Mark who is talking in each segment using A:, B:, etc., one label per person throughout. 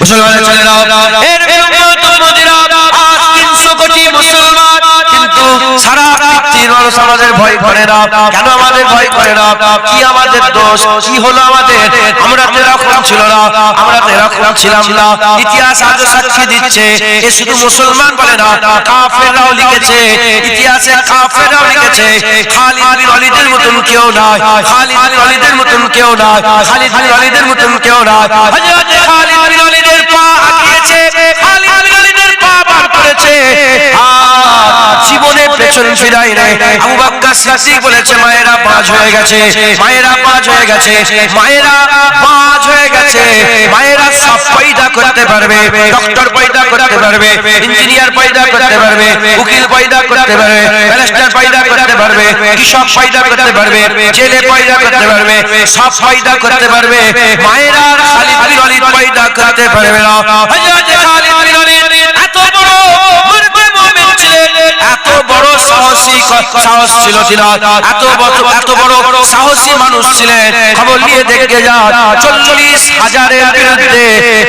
A: মুসলমানের ছেলেরা এর উম্মতরা আজ 300 কোটি মুসলমান, কিন্তু সারা পৃথিবীর সমাজের ভয় করে না। কেন আমাদের ভয় করে না? কি আমাদের দোষ? কি হলো আমাদের? আমরা তো এরকম ছিল না, আমরা তো এরকম ছিলাম না। ইতিহাস আজও সাক্ষী দিচ্ছে। এ শুধু মুসলমান বলে না, কাফেররাও লিখেছে, ইতিহাসে কাফেররাও লিখেছে। খালিদ বিন ওয়ালিদের মতন কেউ নয়, খালিদ বিন ওয়ালিদের মতন কেউ নয়, খালিদ বিন ওয়ালিদের মতন কেউ নয়। হযরত খালিদ বিন ওয়ালিদের পা আগিয়েছে, খালিদ বিন ওয়ালিদের পা বার করেছে, জীবনে পেছন ফিরাই নাই। আবু বকর সিদ্দিক বলেছে মায়েরা বাজ হয়ে গেছে, মায়েরা বাজ হয়ে গেছে, মায়েরা বাজ হয়ে গেছে। মায়েরা সব পয়দা করতে পারবে, ডক্টর পয়দা করতে পারবে, ইঞ্জিনিয়ার পয়দা করতে পারবে, উকিল পয়দা করতে পারবে, ব্যারিস্টার পয়দা করতে পারবে, কৃষক পয়দা করতে পারবে, ছেলে পয়দা করতে পারবে, সব পয়দা করতে পারবে। মায়েরা খালিদ বিন ওয়ালিদ পয়দা করতে পারবে না। হযরত খালিদ বিন ওয়ালিদ এত বড় মর্দে মুমিন ছিলেন, এত বড় সাহসী সাহস ছিল তিনার, এত বড় সাহসী মানুষ ছিলেন। খবর নিয়ে দেখে যান, 40,000-এর বিরুদ্ধে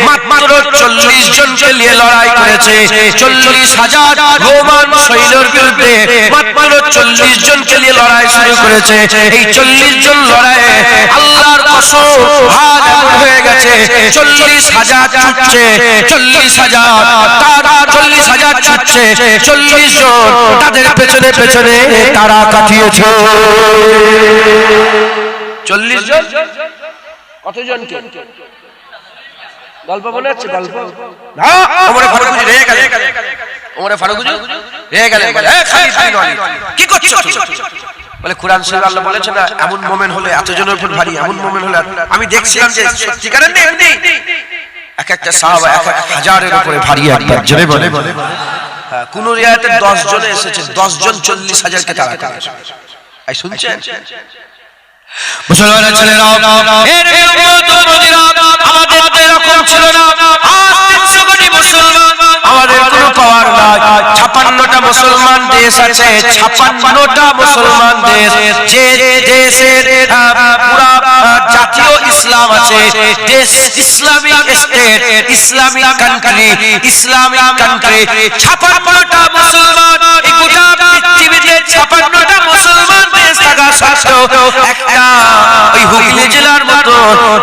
A: মাত্র 40 জনকে নিয়ে লড়াই করেছে। 40,000 রোমান সৈন্যের বিরুদ্ধে মাত্র 40 জনকে নিয়ে লড়াই শুরু করেছে। এই 40 জন লড়াইয়ে আল্লাহর কসম হাত এমন হয়ে গেছে, 40,000 ছুটছে, 40,000 তারা 40,000 ছুটছে, 40 জন তাদের পেছনে পেছনে তারা কাটিয়েছে। 40 জন কতজনকে? গল্প মনে আছে? গল্প না, ওমর ফারুক রেগে গেলেন, ওমর ফারুক রেগে গেলেন, এ খালিদ বিন ওয়ালিদ কি করছো? বলে কোরআন শরীফে আল্লাহ বলেছে না, এমন মোমেন হলে এতজনের উপর ভারী, এমন মোমেন হলে। আমি দেখছিলাম যে সত্যিকারের এমনি এক একটা সাহাবা 1,000-এর উপরে ভারী। একবার জোরে বলে, কোন রিয়াতে 10 জন এসেছে, 10 জন 40,000-কে তাড়া করেছে। এই শুনছেন মুসলমানের ছেলেরা, এর উম্মতরা আমাদের এরকম ছিল না। আজ 300 কোটি মুসলমান, আমাদের কোনো পাওয়ার নাই। 56টা মুসলমান দেশ আছে, 56টা মুসলমান দেশ। যে দেশের পুরা জাতীয় ইসলাম আছে, দেশ Islamic state, Islamic country, Islamic country, 56টা মুসলমান। এই গোটা পৃথিবীতে 56টা মুসলমান দেশ থাকা সত্ত্বেও একটা ওই হুগলি জেলার মতো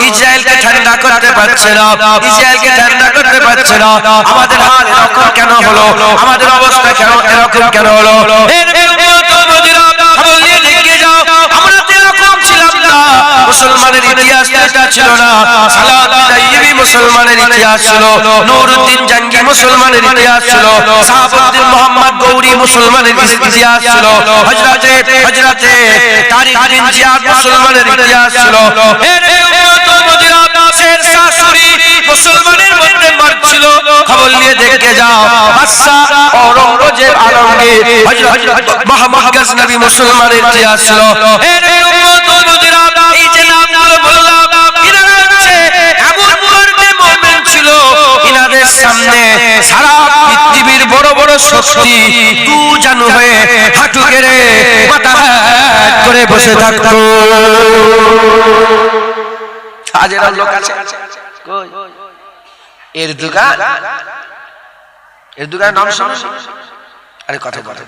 A: ইসরায়েলকে ঠান্ডা করতে পারছে না, ইসরায়েলকে ঠান্ডা করতে পারছে না। আমাদের হাল এরকম কেন হলো? আমাদের অবস্থা কেন এরকম কেন হলো? মুসলমানের ইতিহাস এটা ছিল না। সালাউদ্দিন আইয়ুবী মুসলমানের ইতিহাস ছিল, নুরউদ্দিন জাঙ্গি মুসলমানের ইতিহাস ছিল, শাহাবুদ্দিন মোহাম্মদ গৌরী মুসলমানের ইতিহাস ছিল, হযরতে তারিক বিন জিয়াদ মুসলমানের ইতিহাস ছিল। শেরশাহ সূরি মুসলমানের মধ্যে মারছিল। খবর নিয়ে দেখে যাও, বাদশাহ ঔরঙ্গজেব আলমগীর, হযরত মুহাম্মদ গজনবী মুসলমানের ইতিহাস ছিল। এই যে নামগুলো বললাম, এনারা হচ্ছে এমন মর্দে মুমিন ছিল, এনাদের সামনে সারা পৃথিবীর বড় বড় শক্তি দু জানু হয়ে হাঁটু গেড়ে মাথা হেঁট করে বসে থাকতো। আজ এরা লোক আছে কই? এরদোগান, এরদোগানের নাম শুনুন। আরে কথা বলে,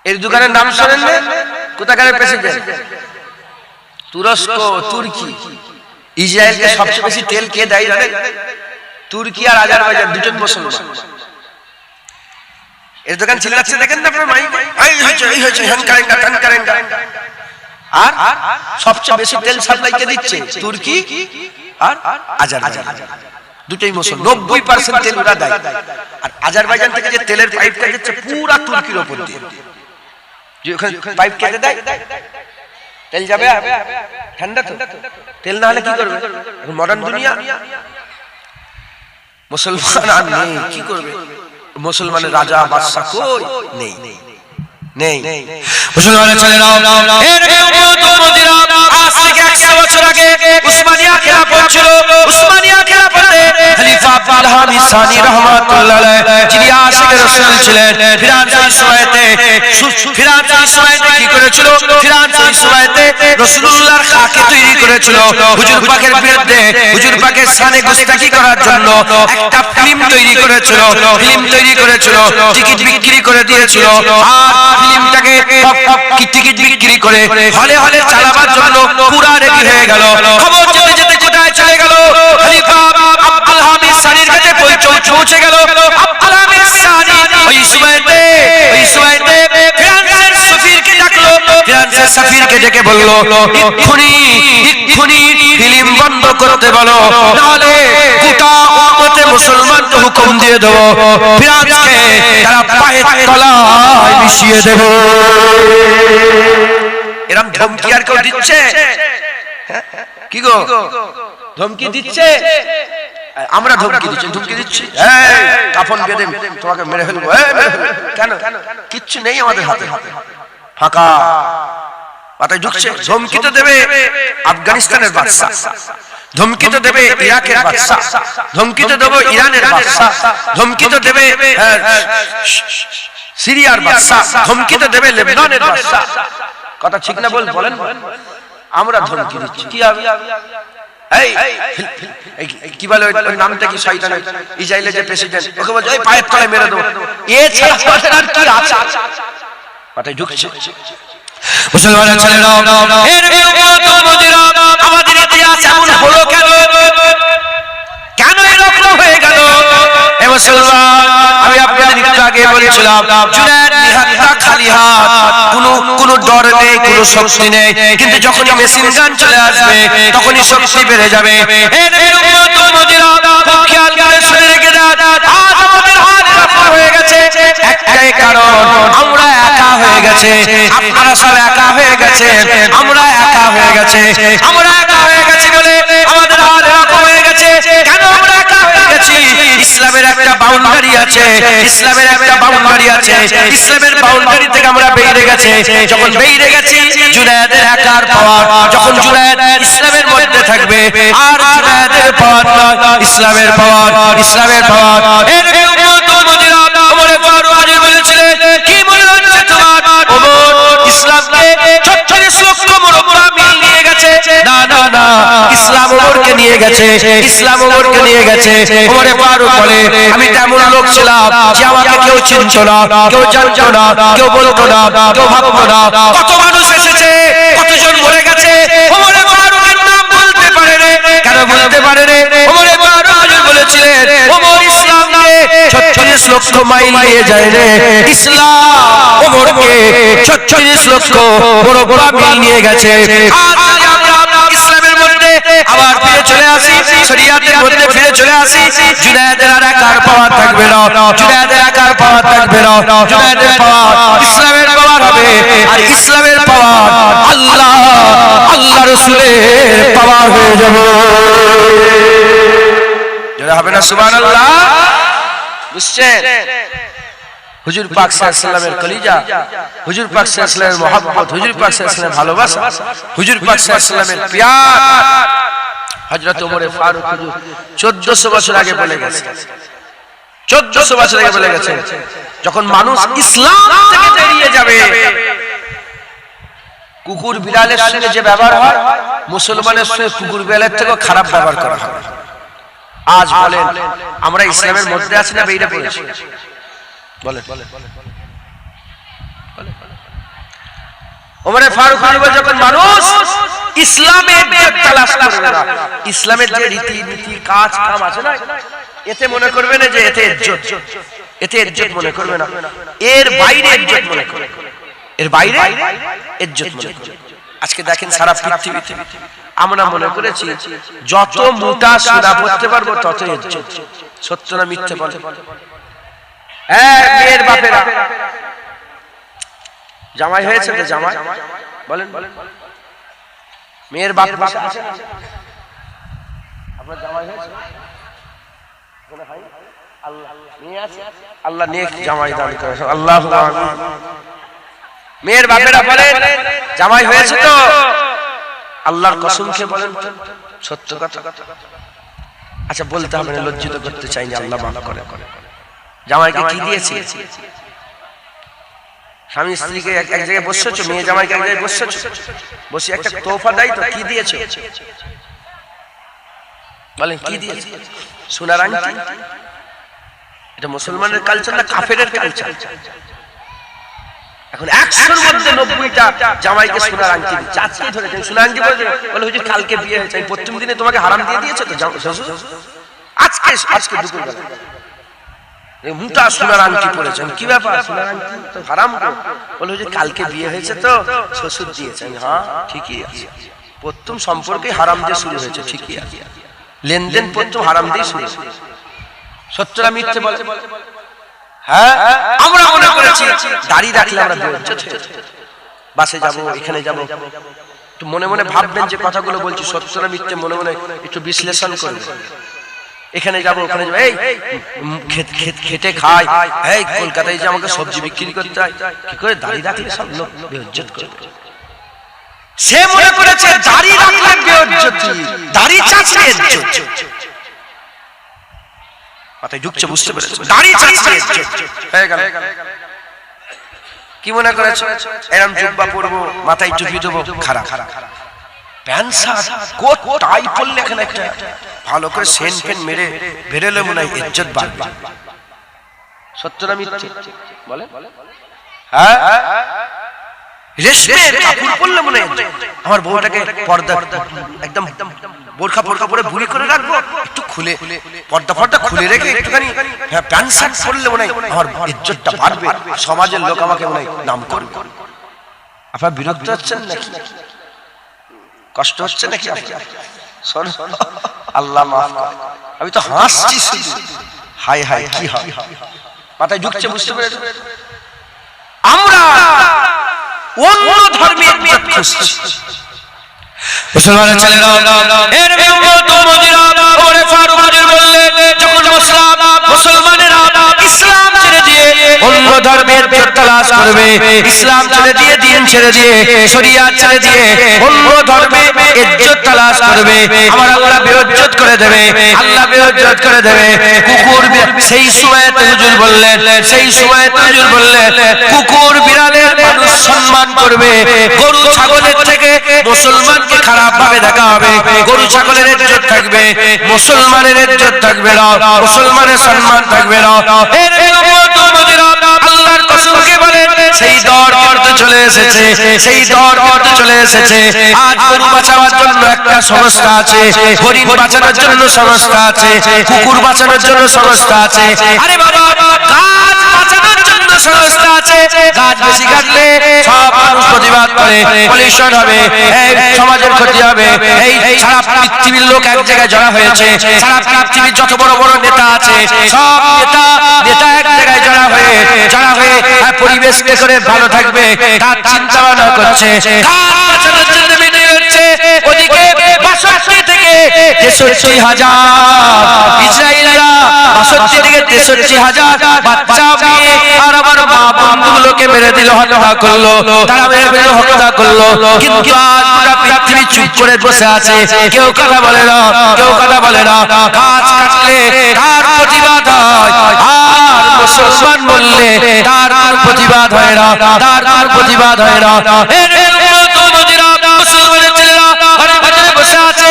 A: এরদোগানের নাম শুনেন না? কোথাকারের প্রেসিডেন্ট? তুরস্ক, তুর্কি। ইসরায়েলকে সবচেয়ে বেশি তেল কে দেয় জানেন? তুর্কি আর আজারবাইজান, দুজন মুসলমান। এরদোগান চিল্লাচ্ছে দেখেন না আপনার মাইক, এই হয়েছে হ্যান কারেঙ্গা টান কারেঙ্গা। আর সবচেয়ে বেশি তেল সাপ্লাই কে দিচ্ছে? তুর্কি আর আজারবাইজান, দুটোই মুসলমান। 90% তেল ওরা দেয়। আর আজারবাইজান থেকে যে তেলের পাইপটা যাচ্ছে পুরা তুর্কির উপর দিয়ে, যে ওখানে পাইপ কেটে দেয়, তেল যাবে ঠান্ডা তো, তেল না হলে কি করবে? মডার্ন দুনিয়া, মুসলমান আর নেই, কি করবে? মুসলমানের রাজা বাদশা কই? নেই, নেই। মুসলমানের ছেলেরা, আজ থেকে 100 বছর আগে উসমানিয়া খেলাফত ছিল। উসমানিয়া খেলাফতে খলিফা আব্দুল হামিদ সানি রাহমাতুল্লাহ আলাইহি যিনি আশিক রাসূল ছিলেন ফিরানসি সময়তে কি করেছিল ফিরানসি সময়তে রাসূলুল্লাহর খাকে তৈরি করেছিল হুজুর পাকের বিরুদ্ধে হুজুর পাকের শানে গুস্তাখি করার জন্য একটা ফিল্ম তৈরি করেছিল টিকিট বিক্রি করে দিয়েছিল আর ফিল্মটাকে টিকিট বিক্রি করে হলে হলে চালাবার জন্য পুরা রেডি হয়ে গেল খবর যেতে যেতে কোথায় চলে গেল খলিফা আব্দুল হামিদ সানির কাছে পৌঁছে গেল আব্দুল হামিদ সানি ওই সময়তে ফ্রান্সের সফিরকে ডাকলো ফ্রান্সের সফিরকে ডেকে বলল এক্ষুনি ফিল্ম বন্ধ করতে বলো নাহলে গোটা উম্মতে মুসলমানকে হুকুম দিয়ে দেব ফ্রান্সকে তারা পায়ের তলায় মিশিয়ে দেব এরকম ধমকি আর কেউ দিচ্ছে কি গো ধমকি দিচ্ছে আমরা ধমকি দিচ্ছি কাফন বেঁধে তোমাকে মেরে ফেলবো কেন কিচ্ছু নেই আমাদের হাতে ফাঁকা মাথায় ঢুকছে ধমকি তো দেবে আফগানিস্তানের বাদশা ধমকি তো দেবে ইরাকের বাদশা ধমকি তো দেবে ইরানের বাদশা ধমকি তো দেবে সিরিয়ার বাদশা ধমকি তো দেবে লেবাননের বাদশা কথা ঠিক না বলেন আমরা ধমকি দিচ্ছি কি হবে কি বলে ওই নামটা কি শয়তানের ইসরায়েলের যে প্রেসিডেন্ট ওকে বলছে এই পায়ের তলায় মেরে দেবো এ ছাড়া আর কি আছে মাথায় ঢুকছে মুসলমানের ছেলেরা এর আমাদের ইতিহাস এমন হলো কেন এরকম হয়ে গেল হে মুসলমান আমি আপনাদের একটু আগে বলেছিলাম জুনায়েদ নিহাত্তা খালি হাত কোনো ডর নেই কোনো শক্তি নেই কিন্তু যখনই মেশিন গান চলে আসবে তখনই শক্তি বেড়ে যাবে হে নবীর উম্মত মুজিরা খেয়াল করে শুনে রেখে দেন আজ আমাদের হাত এরকম হয়ে গেছে একটাই কারণ আমরা একা হয়ে গেছে আপনারা সব একা হয়ে গেছে আমরা একা হয়ে গেছে বলে আমাদের হাত এরকম হয়ে গেছে কেন আমরা একা হয়ে গেছি ইসলামের একটা বাউন্ডারি আছে ইসলামের বাউন্ডারি থেকে আমরা বেরিয়ে গেছি যখন বেরিয়ে গেছি জুনায়েদের একার পাওয়ার যখন জুনায়েদ ইসলামের মধ্যে থাকবে আর জুনায়েদের পাওয়ার ইসলামের পাওয়ার এর উম্মত মুজিরা ওমর ফারুক আলী বলেছিলেন কি মনে হচ্ছে তোমার ওমর ইসলামকে 46 লক্ষ মুরব্বি মিল নিয়ে গেছে না ইসলাম ওমরকে নিয়ে গেছে ওমর ফারুক বলে আমি তেমন লোক ছিলাম যে আমাকে কেউ চিনতো না কেউ জানতো না কেউ বলতো না কেউ ভাবতো না কত মানুষ এসেছে কতজন মরে গেছে ওমর ফারুকের নাম বলতে পারে রে কেন বলতে পারে রে ওমর ফারুক বলেছিলেন ওমর ইসলামকে 46 লক্ষ মাইল নিয়ে যায় রে ইসলাম ওমরকে 46 লক্ষ বড় মিল নিয়ে গেছে আজ আমরা ইসলামের মধ্যে আবার ফিরে চলে আসি শরিয়াতের মধ্যে ফিরে চলে আসি জুনায়েদের আর একার পাওয়ার থাকবে না জুনায়েদের পাওয়ার ইসলামের পাওয়ার হবে আর ইসলামের পাওয়ার আল্লাহ রাসূলের পাওয়ার হয়ে যাবে যেটা হবে না সুবহানাল্লাহ বুঝছেন হুজুর পাক সাল্লাল্লাহু আলাইহি ওয়াসাল্লামের কলিজা হুজুর পাক সাল্লাল্লাহু আলাইহি ওয়াসাল্লামের মহব্বত হুজুর পাক সাল্লাল্লাহু আলাইহি ওয়াসাল্লামের ভালোবাসা হুজুর পাক সাল্লাল্লাহু আলাইহি ওয়াসাল্লামের প্যার হযরত ওমর ফারুক হুজুর 1400 বছর আগে বলে গেছে 1400 বছর আগে বলে গেছে যখন মানুষ ইসলাম থেকে বেরিয়ে যাবে কুকুর বিড়ালের সঙ্গে যে ব্যবহার হয় মুসলমানের সঙ্গে কুকুর বিড়ালের থেকেও খারাপ ব্যবহার করা হয় আজ বলেন আমরা ইসলামের মধ্যে আছি না বেরিয়ে পড়েছি বলেন ওমর ফারুক যখন মানুষ ইসলামের তালাশ করবে না ইসলামের যে রীতি নীতি কাজ কাম আছে না এতে মনে করবে না যে এতে ইজ্জত মনে করবে না এর বাইরে ইজ্জত মনে করবে আজকে দেখেন সারা পৃথিবীতে আমরা মনে করেছি যত মোটা সুরা পড়তে পারবো তত ইজ্জত সত্য না মিথ্যে বলে মেয়ের বাপেরা জামাই হয়েছে তো জামাই বলেন মেয়ের বাপ আপনার জামাই হয়েছে আল্লাহ নেক জামাই দান করে আল্লাহু আমিন মেয়ের বাপেরা বলেন জামাই হয়েছে তো আল্লাহর কসম খেয়ে বলেন সত্য কথা আচ্ছা বলতে হবে না, লজ্জিত করতে চাইনি, আল্লাহ মাফ করে। জামাইকে কি দিয়েছি? স্বামী স্ত্রীকে এক জায়গায় বসেছো, মেয়ে জামাইকে এক জায়গায় বসেছো, বসে একটা তোহফা দাই তো, কি দিয়েছো বলেন? কি দিয়েছো? সোনার আংটি। এটা মুসলমানের কালচার না কাফেরের কালচার? এখন 100-র মধ্যে 90টা জামাইকে সোনার আংটি দিচ্ছে। আজকে ধরে সোনার আংটি বলে হুজুর কালকে বিয়ে হয়েছে, প্রথম দিনে তোমাকে হারাম দিয়ে দিয়েছে তো শ্বশুর, আজকে দুপুরবেলা মুটা সোনার আংটি পড়েছেন, কি ব্যাপার? সোনার আংটি তো হারাম। বলে হুজুর কালকে বিয়ে হয়েছে তো শ্বশুর দিয়েছেন। হ্যাঁ ঠিকই আছে, প্রথম সম্পর্কে হারাম দিয়ে শুরু হয়েছে, ঠিকই আছে, লেনদেন প্রথম হারাম দিয়ে শুরু। সত্যরা মিথ্যে বলে? হ্যাঁ, আমরা মনে করেছি দাঁড়িয়ে রাখলে আমরা বাসে যাব, এখানে যাব, একটু মনে মনে ভাববেন যে কথাগুলো বলছি সত্যরা মিথ্যে, মনে মনে একটু বিশ্লেষণ করবেন। এখানে যাবো, ওখানে যাবো, এই খেটে খাই, এই কলকাতায় যে আমাকে সবজি বিক্রি করতে হয়, কি করে দাঁড়িয়ে রাখলে সব লোক বেইজ্জত করবে। সে মনে করেছে দাঁড়িয়ে রাখলে বেইজ্জতি, দাঁড়িয়ে চাচলে ইজ্জত। মাথায় ঢুকছে, বুঝতে পেরেছো? দাঁড়িয়ে চাচলে ইজ্জত হয়ে গেল। কি মনে করেছো এরকম জুব্বা পরবো, মাথায় টুপি দেবো, খারাপ। প্যান্ট শার্ট কোট টাই পরলে এখানে একটা ভালো করে সেন ফেন মেরে বেরোলে মনে হয় ইজ্জত বাড়বে। সত্যটা মিথ্যে বলে? হ্যাঁ, রেশমের কাপড় পরলে মনে হয় আমার বউটাকে পর্দা একদম বোরখা পরে বুড়ি করে রাখবো, একটু খুলে পর্দা খুলে রেখে একটুখানি প্যান্ট শার্ট পরলে মনে হয় আমার ইজ্জতটা বাড়বে, সমাজের লোক আমাকে মনে হয় নাম করবে। আপনার বিরক্ত হচ্ছেন নাকি? কষ্ট হচ্ছে নাকি? আল্লাহ মাফ করে, আমি তো হাসছি শুধু। হাই হাই কি হয়, মাথায় ঢুকছে, বুঝতে পেরেছ? আমরা অন্য ধর্মের মুসলমানের ছেলেরা এর উম্মত উম্মতিরা ওরে ফারুক হুজুর বললেন, যখন মুসলমানেরা ইসলাম ছেড়ে দিয়ে অন্য ধর্মের তালাশ করবে, ইসলাম ছেড়ে দিয়ে, দিন ছেড়ে দিয়ে, শরিয়াত ছেড়ে দিয়ে অন্য ধর্মে ইজ্জত তালাশ করবে, আমার আল্লাহ বেইজ্জত করে দেবে, আল্লাহ বেইজ্জত করে দেবে। কুকুর, সেই সময়তে হুজুর বললেন, কুকুর বিড়ালের মানুষ সম্মান করবে, গরু ছাগলের থেকে মুসলমানকে খারাপ ভাবে দেখা হবে। গরু ছাগলের ইজ্জত থাকবে, মুসলমানের ইজ্জত থাকবে না, মুসলমানের সম্মান থাকবে না। আল্লাহর কসমকে বলেন, সেই দর করতে চলে এসেছে, সেই দর করতে চলে এসেছে। আজ গরু বাঁচানোর জন্য একটা সংস্থা আছে, হরিণ বাঁচানোর জন্য সংস্থা আছে, কুকুর বাঁচানোর জন্য সংস্থা আছে। আরে বাবা, গাছ বাঁচানোর জন্য সংস্থা আছে। গাছ বেশি কাটলে সব মানুষ প্রতিবাদ করে, পলিউশন হবে, সমাজের ক্ষতি হবে। এই সারা পৃথিবীর লোক এক জায়গায় জড়া হয়েছে, সারা পৃথিবীর যত বড় বড় নেতা আছে সব নেতা এক জায়গায় জড়া হয়ে পরিবেশকে করে ভালো থাকবে তার চিন্তা ভাবনা করছে। গাছ বাঁচানোর জন্য মিটিং হচ্ছে, ওদিকে ৬২ থেকে ৬৩,০০০ ইসরায়েলরা ৬২ থেকে ৬৩,০০০ বাচ্চা মেয়ে আর আমার মা বন্ধুগুলোকে মেরে দিল, হত্যা করলো, তারা মেরে ফেলে হত্যা করলো। কিন্তু আজ গোটা পৃথিবী চুপ করে বসে আছে, কেউ কথা বলে না, কেউ কথা বলে না। গাছ কাটলে তার প্রতিবাদ হয়, আর মুসলমান বললে তার প্রতিবাদ হয় না, তার প্রতিবাদ হয় না। মুসলমানের ছেলেরা ঘরের ভিতরে বসে আছে,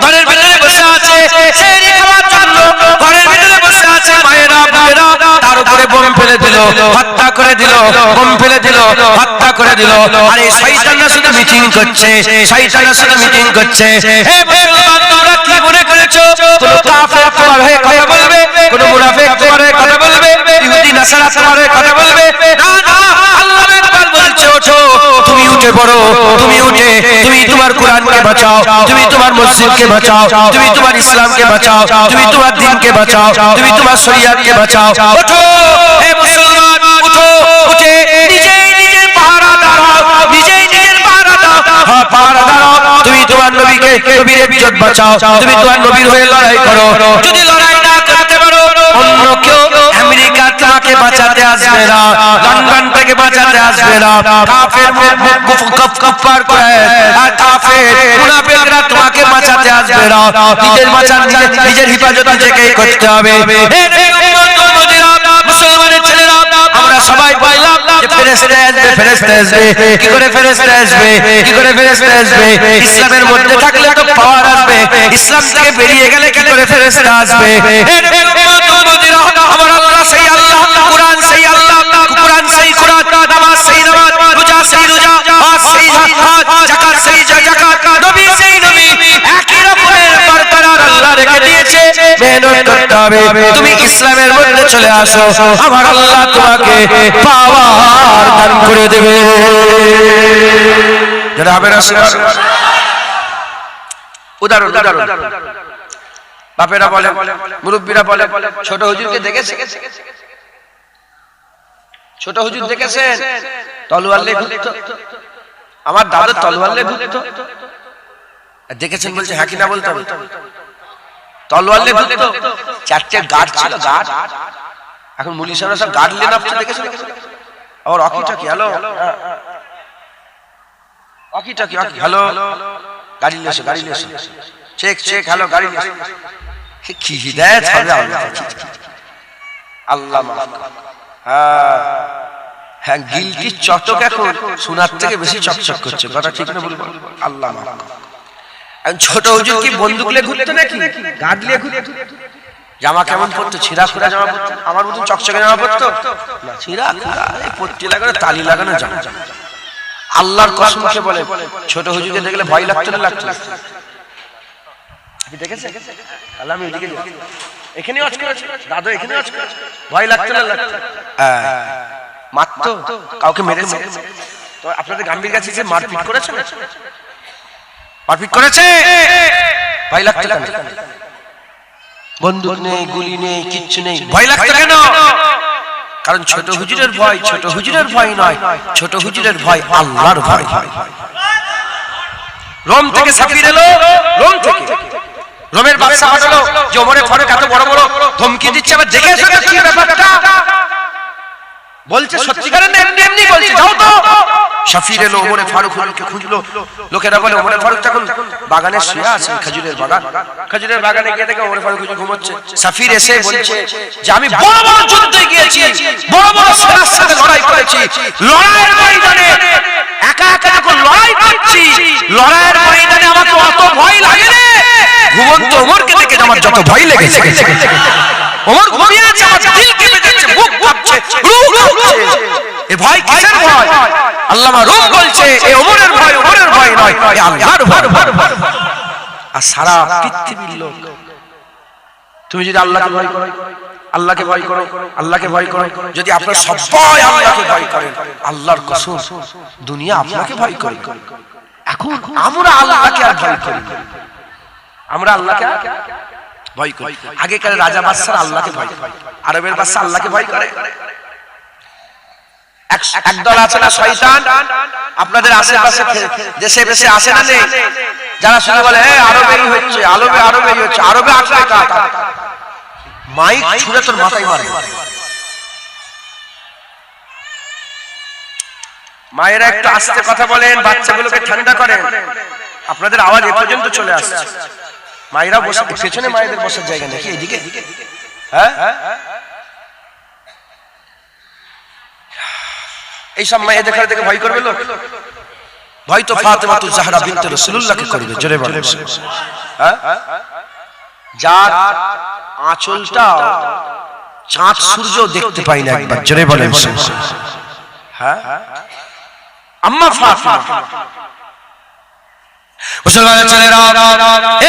A: ঘরের ভিতরে বসে আছে, সেই খাবার জন্য ঘরের ভিতরে বসে আছে। মায়েরা বোনেরা তার উপরে বোম ফেলে দিল, হত্যা করে দিল, বোম ফেলে দিল, হত্যা করে দিল। আরে শয়তানরা শুধু মিটিং করছে, শয়তানরা শুধু মিটিং করছে। হে মুসলমান, তোমরা কি মনে করেছো কোন কাফের তোমার হয়ে কথা বলবে, কোন মুনাফিক তোমার হয়ে কথা বলবে, ইহুদি নাসারা তোমার হয়ে কথা বলবে? না না, আল্লাহ একবার বলছে, ওঠো, তুমি উঠে পড়ো, তুমি উঠে তুমি তোমার কোরআনকে বাঁচাও, তুমি তোমার মসজিদকে বাঁচাও, তুমি তোমার ইসলামকে বাঁচাও, তুমি তোমার দ্বীনকে বাঁচাও, তুমি তোমার শরিয়াতকে বাঁচাও। ওঠো হে মুসলমান, উঠো, উঠে নিজেই নিজের পাহারা দাও, নিজেই নিজের পাহারা দাও, হ্যাঁ পাহারা দাও। তুমি তোমার নবীকে, নবীর ইজ্জত বাঁচাও, তুমি তোমার নবীর হয়ে লড়াই করো। যদি লড়াই না করতে পারো, অন্য কেউ আমেরিকা তোমাকে বাঁচাতে আসবে না, লন্ডন থেকে বাঁচাতে আসবে না। কাফের কুফার আর কাফের মুনাফিকরা তোমাকে বাঁচাতে আসবে না। নিজের হিফাজত নিজেকেই করতে হবে। মুসলমানের ছেলেরা, আমরা সবাই বললাম যে ফেরেশতা আসবে, ফেরেশতা আসবে। কি করে ফেরেশতা আসবে? কি করে ফেরেশতা আসবে? ইসলামের মধ্যে থাকলে তো পাওয়ার আসবে, ইসলাম থেকে বেরিয়ে গেলে কি করে ফেরেশতা আসবে? আমার আল্লাহ সেই আল্লাহ, কুরআন সেই আল্লাহ, কুরআন সেই কুরআন, নামাজ সেই নামাজ, রোজা সেই রোজা, হজ সেই হজ, যাকাত সেই যাকাত, নবী সেই নবী, একই রকমের বরকরার আল্লাহ রেখে দিয়েছে। মেহনত করতে হবে। তুমি ইসলামের মধ্যে চলে আসো, আমার আল্লাহ তোমাকে পাওয়ার দান করে দেবে। যারা হবে না উদাহরণ বাপেরা বলে, মুরব্বীরা বলে, ছোট হুজুরকে দেখেছে? ছোট হুজুর দেখেছেন? তলোয়ার নিয়ে ঘুরতো, আমার দাদা তলোয়ার নিয়ে ঘুরতো। দেখেছেন বলছে, হ্যাঁ কিনা বলতে হবে। তলোয়ার নিয়ে ঘুরতো, চারটে গার্ড ছিল, গার্ড। এখন মুলি সাহেবরা সব গার্ড নিয়ে নামছে, দেখেছেন? আর অকিটাকি, হ্যালো অকিটাকি, হ্যালো গাড়ি নিয়ে এসো, গাড়ি নিয়ে এসো, চেক চেক, হ্যালো গাড়ি নিয়ে এসো। কি হিদায়াত হবে আল্লাহ মাফ। হ্যাঁ, গিলটি চটক এখন সোনার থেকে বেশি চকচক করছে, কথা ঠিক না বলবো? আল্লাহ মাফ। ছোট হুজুর কি বন্দুক নিয়ে ঘুরতো নাকি? গার্ড নিয়ে ঘুরতো। জামা কেমন পরতো? ছিঁড়া খুঁড়া জামা পরতো? আমার মতন চকচকে জামা পরতো না, ছিঁড়া খুঁড়া, এই পট্টি লাগানো, তালি লাগানো জামা। আল্লাহর কসম খেয়ে বলে, ছোট হুজুরকে দেখলে ভয় লাগতো না? লাগতো। আপনি দেখেছেন? আল্লাহ, আমি ওইদিকে এখানে ওয়াজ করেছি, দাদু এখানে ওয়াজ করেছি, ভয় লাগতো না? লাগতো। মারতো? কাউকে মেরেছে? তো আপনাদের গাম্ভীর কাছে যে মারপিট করেছে, মারপিট করেছে, ভয় লাগতো কেন? বন্দুক নেই, গুলি নেই, কিচ্ছু নেই, ভয় লাগতো কেন? কারণ ছোট হুজুরের ভয় ছোট হুজুরের ভয় নয়, ছোট হুজুরের ভয় আল্লাহর ভয়। রোম থেকে সাফির এলো, রোম থেকে রোমের বাদশা হলো যে ওমরে ফারুক এত বড় বড় ধমকি দিচ্ছে, আবার দেখে এসো কি ব্যাপারটা। বলছে সত্যিকারের না এমনি বলছে, যাও তো। সাফির এলো, ওমরে ফারুককে খুঁজলো। লোকেরা বলে ওমরে ফারুক তখন বাগানে শুয়ে আছে, খেজুরের বাগান। খেজুরের বাগানে গিয়ে দেখে ওমরে ফারুক ঘুমোচ্ছে। সাফির এসে বলছে যে আমি বড় বড় যুদ্ধে গিয়েছি, বড় বড় সেনার সাথে লড়াই করেছি, লড়াইয়ের ময়দানে একা একা যখন লড়াই করছি, লড়াইয়ের ময়দানে আমাকে অত ভয় লাগে না, ঘুমন্ত ওমরকে দেখে আমার যত ভয় লেগেছে। ওমর ঘুমিয়ে আছে, আমার দিল কেঁপে যাচ্ছে, বুক কাঁপছে, রূহ কাঁপছে। এ ভয় কিসের ভয়? আল্লামা রূম বলছে এ ওমরের ভয়, ওমরের ভয় নয়, এ আল্লাহর ভয়। আর সারা পৃথিবীর লোক, তুমি যদি আল্লাহকে ভয় করো, আল্লাহকে ভয় করো, আল্লাহকে ভয় করো, যদি আপনারা সবাই আল্লাহকে ভয় করেন, আল্লাহর কসম দুনিয়া আপনাকে ভয় করে। এখন আমরা আল্লাহকে আর ভয় করি, আমরা আল্লাহকে ভয় করি। আগেকার রাজা বাদশারা আল্লাহকে ভয় করে, আরবের বাদশা আল্লাহকে ভয় করে। একদল আছে না শয়তান, আপনাদের আশেপাশে দেশে বেশে আসে না, যারা শুনে বলে আরবেই হচ্ছে, আরবেই হচ্ছে, আরবে আসবে কাকা, মাইক ছুঁড়ে তোর মাথায় মারে। মায়েরা একটু আস্তে কথা বলেন, বাচ্চাগুলোকে ঠান্ডা করেন। আপনাদের আওয়াজ এ পর্যন্ত চলে আসছে। মায়েরা বসে, পেছনে মায়েদের বসার জায়গা নাকি এদিকে? হ্যাঁ, এইসব মায়ের দেখার দেখে ভয় করবে লোক? ভয় তো ফাতেমাতুজ জাহরা বিনতে রাসূলুল্লাহকে করবে। জোরে বলেন। হ্যাঁ, যার আঁচলটা চাঁদ সূর্য দেখতে পাই না একবার। জোরে বলেন। হ্যাঁ, আম্মা ফাতেমা। মুসলমানের ছেলেরা,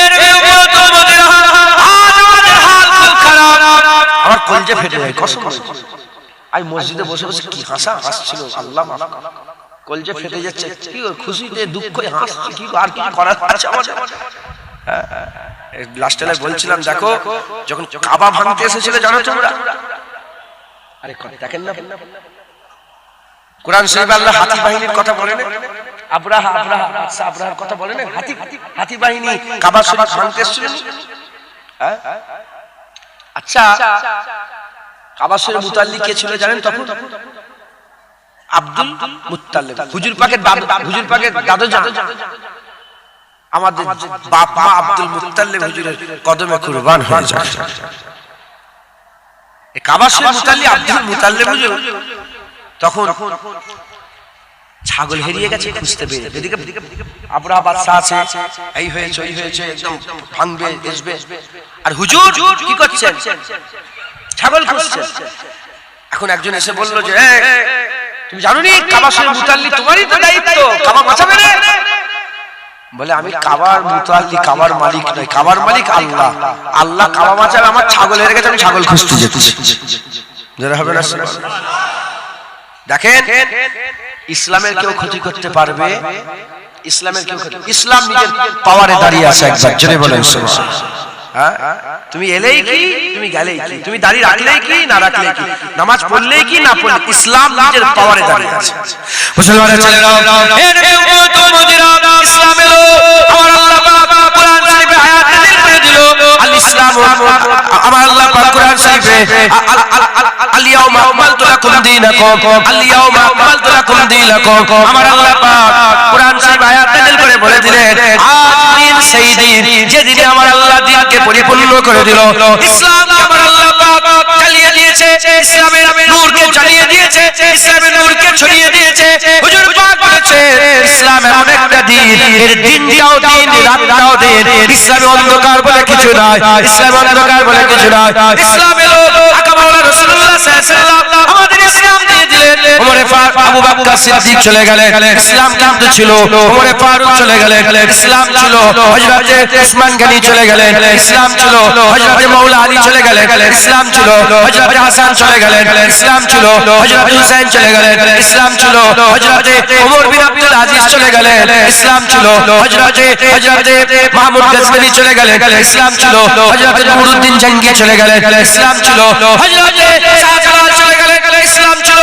A: এর উম্মত উম্মতিরা, আজ আমাদের হাল খুব খারাপ। আমার কলজে ফেটে যায়, কসম। আমি মসজিদে বসে বসে কি হাসছিল, আল্লাহ মাফ করুন, কলজে ফেটে যাচ্ছে। কি খুশিতে দুঃখে হাসছি, কি আর কি করার আছে আমাদের। লাস্টে বলছিলাম, দেখো যখন কাবা ভাঙতে এসেছিল জানো তোমরা, আরে দেখেন না কোরআন শরীফে আল্লাহ হাতি বাহিনীর কথা বলেন, আব্রাহার কথা বলেন, হাতি বাহিনী কাবা শরীফ ভাঙতে এসেছিল। আচ্ছা, কাবা শরীফের মুতাল্লি কে ছিল জানেন তখন? Abdul Muttalib. হুজুর পাকের দাদু জান আমাদের বাপ মা আব্দুল মুত্তালিব হুজুরের কদমে কুরবান হয়ে যায়। এই কাবা শরীফের মুতাল্লি আব্দুল মুত্তালিব হুজুর তখন ছাগল হারিয়ে গেছে, খুঁজতে পেরে এদিকে আবরা বাদশা আছে, এই হয়েছে ওই হয়েছে, একদম ভাঙবে আসবে, আর হুজুর কি করছেন? ছাগল খুঁজছেন। এখন একজন এসে বলল যে তুমি জানো নি কাবা শরীফের মুতাল্লি তোমারই তো দায়িত্ব, কাবা বাঁচাবে না? বলে আমি কাবার মুতাল্লি, কাবার মালিক নই, কাবার মালিক আল্লাহ। আল্লাহ কাবা বাঁচাবে, আমার ছাগল হেরে গেছে, আমি ছাগল খুঁজতে যেতেছি। যারা হবে না দেখেন, ইসলামের কেউ ক্ষতি করতে পারবে? ইসলামের কেউ ক্ষতি, ইসলাম নিজের পাওয়ারে দাঁড়িয়ে আছে। একবার জেনে বলেন হ্যাঁ, তুমি এলেই কি, তুমি গেলেই কি, তুমি দাঁড়িয়ে রাখলেই কি না রাখলেই কি, নামাজ পড়লেই কি না পড়লে, ইসলাম নিজের পাওয়ারে দাঁড়িয়ে আছে। মুসলমানের ছেলেরা, হে নবী উম্মত মুজিরা, ইসলাম এলো, আমার আল্লাহ পাক কোরআন শরীফে আয়াত নাযিল করে দিল। আল ইসলাম, আমার আল্লাহ পাক কোরআন শরীফে আল ইয়াউমা আকমালতু লাকুম দীনাকুম, আল ইয়াউমা আকমালতু লাকুম দীনাকুম, আমার আল্লাহ পাক কোরআন শরীফে আয়াত নাযিল করে বলে দিলেন আজ দিন সেই দিন যেদিনে আমার আল্লাহ দ্বীনকে পরিপূর্ণ করে দিল। ইসলামকে আমার আল্লাহ পাক জ্বালিয়ে দিয়েছে, ইসলামের নূরকে জ্বালিয়ে দিয়েছে, ইসলামের নূরকে ছড়িয়ে দিয়েছে। হুজুর পাক বলেছে ইসলাম এমন একটা দিন, এর দিনটাও দিন, রাতটাও দিন। ইসলামে অন্ধকার বলে কিছু নাই, ইসলামে অন্ধকার বলে কিছু নাই। ইসলাম এলো, আকা মাওলানা রাসূলুল্লাহ সাল্লাল্লাহু আলাইহি ওয়াসাল্লাম আমাদের ইসলাম দিয়ে দিলেন। ওমরে ফারুক, আবু বকর সিদ্দিক চলে গেলেন, ইসলাম কিন্তু ছিল। ওমরে ফারুক চলে গেলেন, ইসলাম ছিল। হযরতে উসমান গনি চলে গেলেন, ইসলাম ছিল। হযরতে মাওলা আলী চলে গেলেন, ইসলাম ছিল। হযরতে হাসান চলে গেলেন, ইসলাম ছিল। হযরতে হুসাইন চলে গেলেন, ইসলাম ছিল। হযরতে ওমর বিন আব্দুল আজিজ চলে গেলেন, ইসলাম ছিল। হযরতে মাহমুদ গজনবী চলে গেলেন, ইসলাম ছিল। হযরতে নুরউদ্দিন জঙ্গি চলে গেলেন, ইসলাম ছিল। হযরতে শাহজালাল চলে গেলেন, ইসলাম ছিল।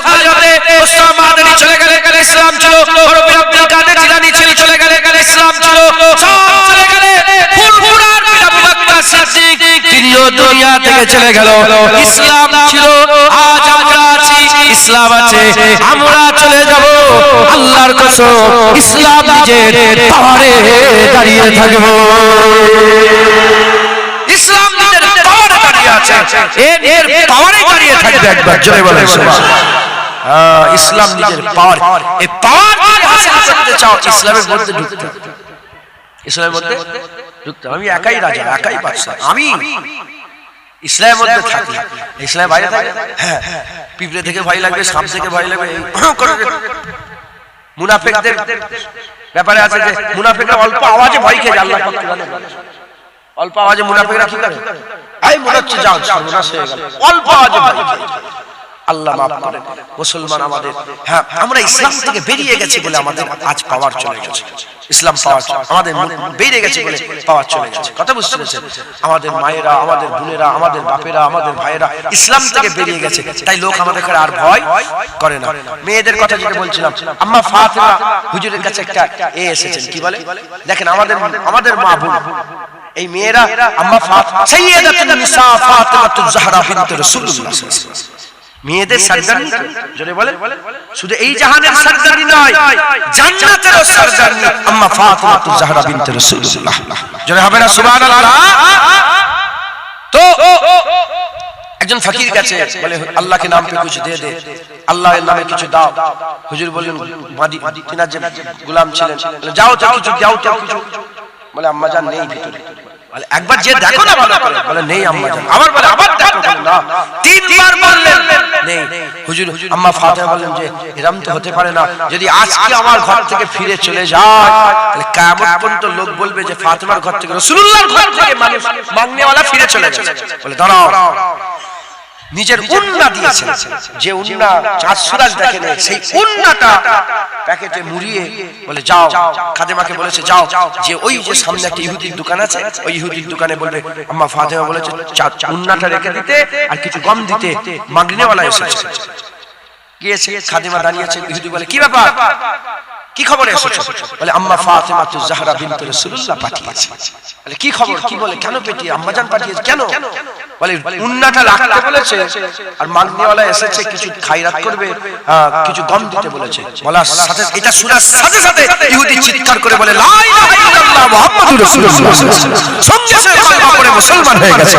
A: হযরতে উসমান মাদানী চলে গেলেন, ইসলাম ছিল। রবি আব্দুল কাদের জিলানী চলে গেলেন, ইসলাম ছিল। সব চলে গেলেন। ফুরফুরার বিন আবু বকর সিদ্দিক তিনিও দুনিয়া থেকে চলে গেল। ইসলাম ছিল, আজ আমরা আছি, ইসলাম আছে, আমরা চলে যাব। আল্লাহর কসম ইসলাম নিজের পাওয়ারে দাঁড়িয়ে থাকবে। ইসলাম নিজের পাওয়ারে দাঁড়িয়ে আছে, এর পাওয়ারে দাঁড়িয়ে থাকবে। একবার জোরে বলেন সুবহানাল্লাহ। ইসলাম নিজের পাওয়ার, এই পাওয়ার যদি হাসিল করতে চাও ইসলামের মধ্যে ঢুকতে, ইসলামের মধ্যে ঢুকতে। আমি একাই রাজা, একাই বাদশা, আমি ইসলামের মধ্যে থাকি। ইসলামের বাইরে থাকে, হ্যাঁ, পিঁপড়ে থেকে ভয় লাগবে, সাপ থেকে ভয় লাগবে। মুনাফিকদের ব্যাপারে আছে যে মুনাফিকরা অল্প আওয়াজে ভয় খেয়ে যায়। আল্লাহ পাক বলেন অল্প আওয়াজে মুনাফিকরা কি করে, এই মনে হচ্ছে যাও সর্বনাশ হয়ে গেল, অল্প আওয়াজে ভয় খেয়ে। আল্লাহ মাফ করেন। মুসলমান আমাদের, হ্যাঁ, আমরা ইসলাম থেকে বেরিয়ে গেছি বলে আমাদের আজ পাওয়ার চলে গেছে। ইসলাম পাওয়ার আমাদের বেরিয়ে গেছে বলে পাওয়ার চলে গেছে। কথা বুঝতে পেরেছেন? আমাদের মায়েরা, আমাদের বোনেরা, আমাদের বাপেরা, আমাদের ভাইয়েরা ইসলাম থেকে বেরিয়ে গেছে, তাই লোক আমাদের আর ভয় করে না। মেয়েদের কথা যেটা বলছিলাম, আম্মা ফাতেমা হুজুরের কাছে একটা এসেছেন, কি বলে দেখেন, আমাদের মা বোন এই মেয়েরা আম্মা ফাতেমা সাইয়্যিদাতুন নিসা ফাতেমাতুজ জাহরা বিনত রাসূলুল্লাহ সাল্লাল্লাহু আলাইহি ওয়াসাল্লাম মেয়েদের সরদারনি, জোরে বলেন, শুধু এই জাহানের সরদারনি নয়, জান্নাতেরও সরদারনি আম্মা ফাতেমাতুজ জাহরা বিনত রাসূলুল্লাহ। জোরে হবে না সুবহানাল্লাহ? তো একজন ফকির কাছে বলে আল্লাহ के नाम पे कुछ दे दे, আল্লাহর নামে কিছু দাও। হুজুর বললেন তিনার যে গোলাম ছিলেন, যাও তো কিছু দাও তো কিছু। বলে আম্মা জান নেই ভিতরে। বলে একবার যে দেখো না ভালো করে। বলে নেই আম্মা জান। আবার বলে আবার দেখো। বলে না, তিনবার বললেন নেই। হুজুর আম্মা ফাতেমা বললেন যে এরকম তো হতে পারে না, যদি আজকে আমার ঘর থেকে ফিরে চলে যায় তাহলে কিয়ামত পর্যন্ত লোক বলবে যে ফাতেমার ঘর থেকে রাসূলুল্লাহর ঘর থেকে মানুষ মাংনেওয়ালা ফিরে চলে গেছে। বলে দাঁড়াও, নিজের উন্না দিয়েছেন, যে উন্না চাঁদ সুরাজ দেখে নেই, সেই উন্নাটা প্যাকেটে মুড়িয়ে বলে যাও, খাদেমাকে বলেছে যাও, যে ওই যে সামনে একটা ইহুদির দোকান আছে, ওই ইহুদির দোকানে বলবে আম্মা ফাতেমা বলেছে উন্নাটা রেখে দিতে আর কিছু গম দিতে, মাগনেওয়ালা এসেছে। গিয়েছে, খাদেমা দাঁড়িয়েছে, ইহুদি বলে কি ব্যাপার, কি খবর এসেছে? বলে আম্মা ফাতেমাতুজ জাহরা বিনত রাসূলুল্লাহ পাঠিয়েছে। বলে কি খবর, কি বলে, কেন পেটিয়ে আম্মা জান পাঠিয়েছে, কেন? বলে উন্নাটা রাখতে বলেছে, আর মাগনিওয়ালা এসেছে কিছু খায়রাত করবে, কিছু গম দিতে বলেছে। বলার সাথে এটা শোনার সাথে সাথে ইহুদি চিৎকার করে বলে লা ইলাহা ইল্লাল্লাহ মুহাম্মাদুর রাসূলুল্লাহ, সঙ্গে সঙ্গে কলমা পড়ে মুসলমান হয়ে গেছে।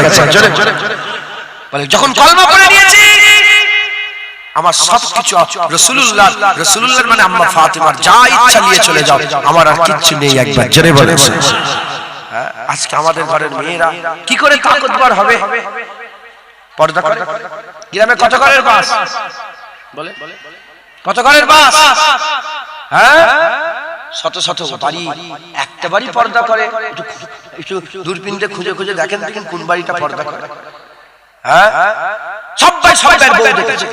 A: বলে যখন কলমা পড়ে নিয়েছি আমার সবকিছু রাসূলুল্লাহর মানে আম্মা ফাতিমার যা ইচ্ছা নিয়ে চলে যাও, আমার আর কিচ্ছু নেই। একবার জোরে বলেন। আজকে আমাদের ঘরের মেয়েরা কি করে তাকতবর হবে? পর্দা করে। গ্রামে কত ঘরের বাস বলে, কত ঘরের বাস? হ্যাঁ, শত শত বাড়ি, একটা বাড়ি পর্দা করে। একটু দূরবীনতে খুঁজে খুঁজে দেখেন দেখেন কোন বাড়িটা পর্দা করে। হ্যাঁ, সবাই সবার বউ দেখেছে,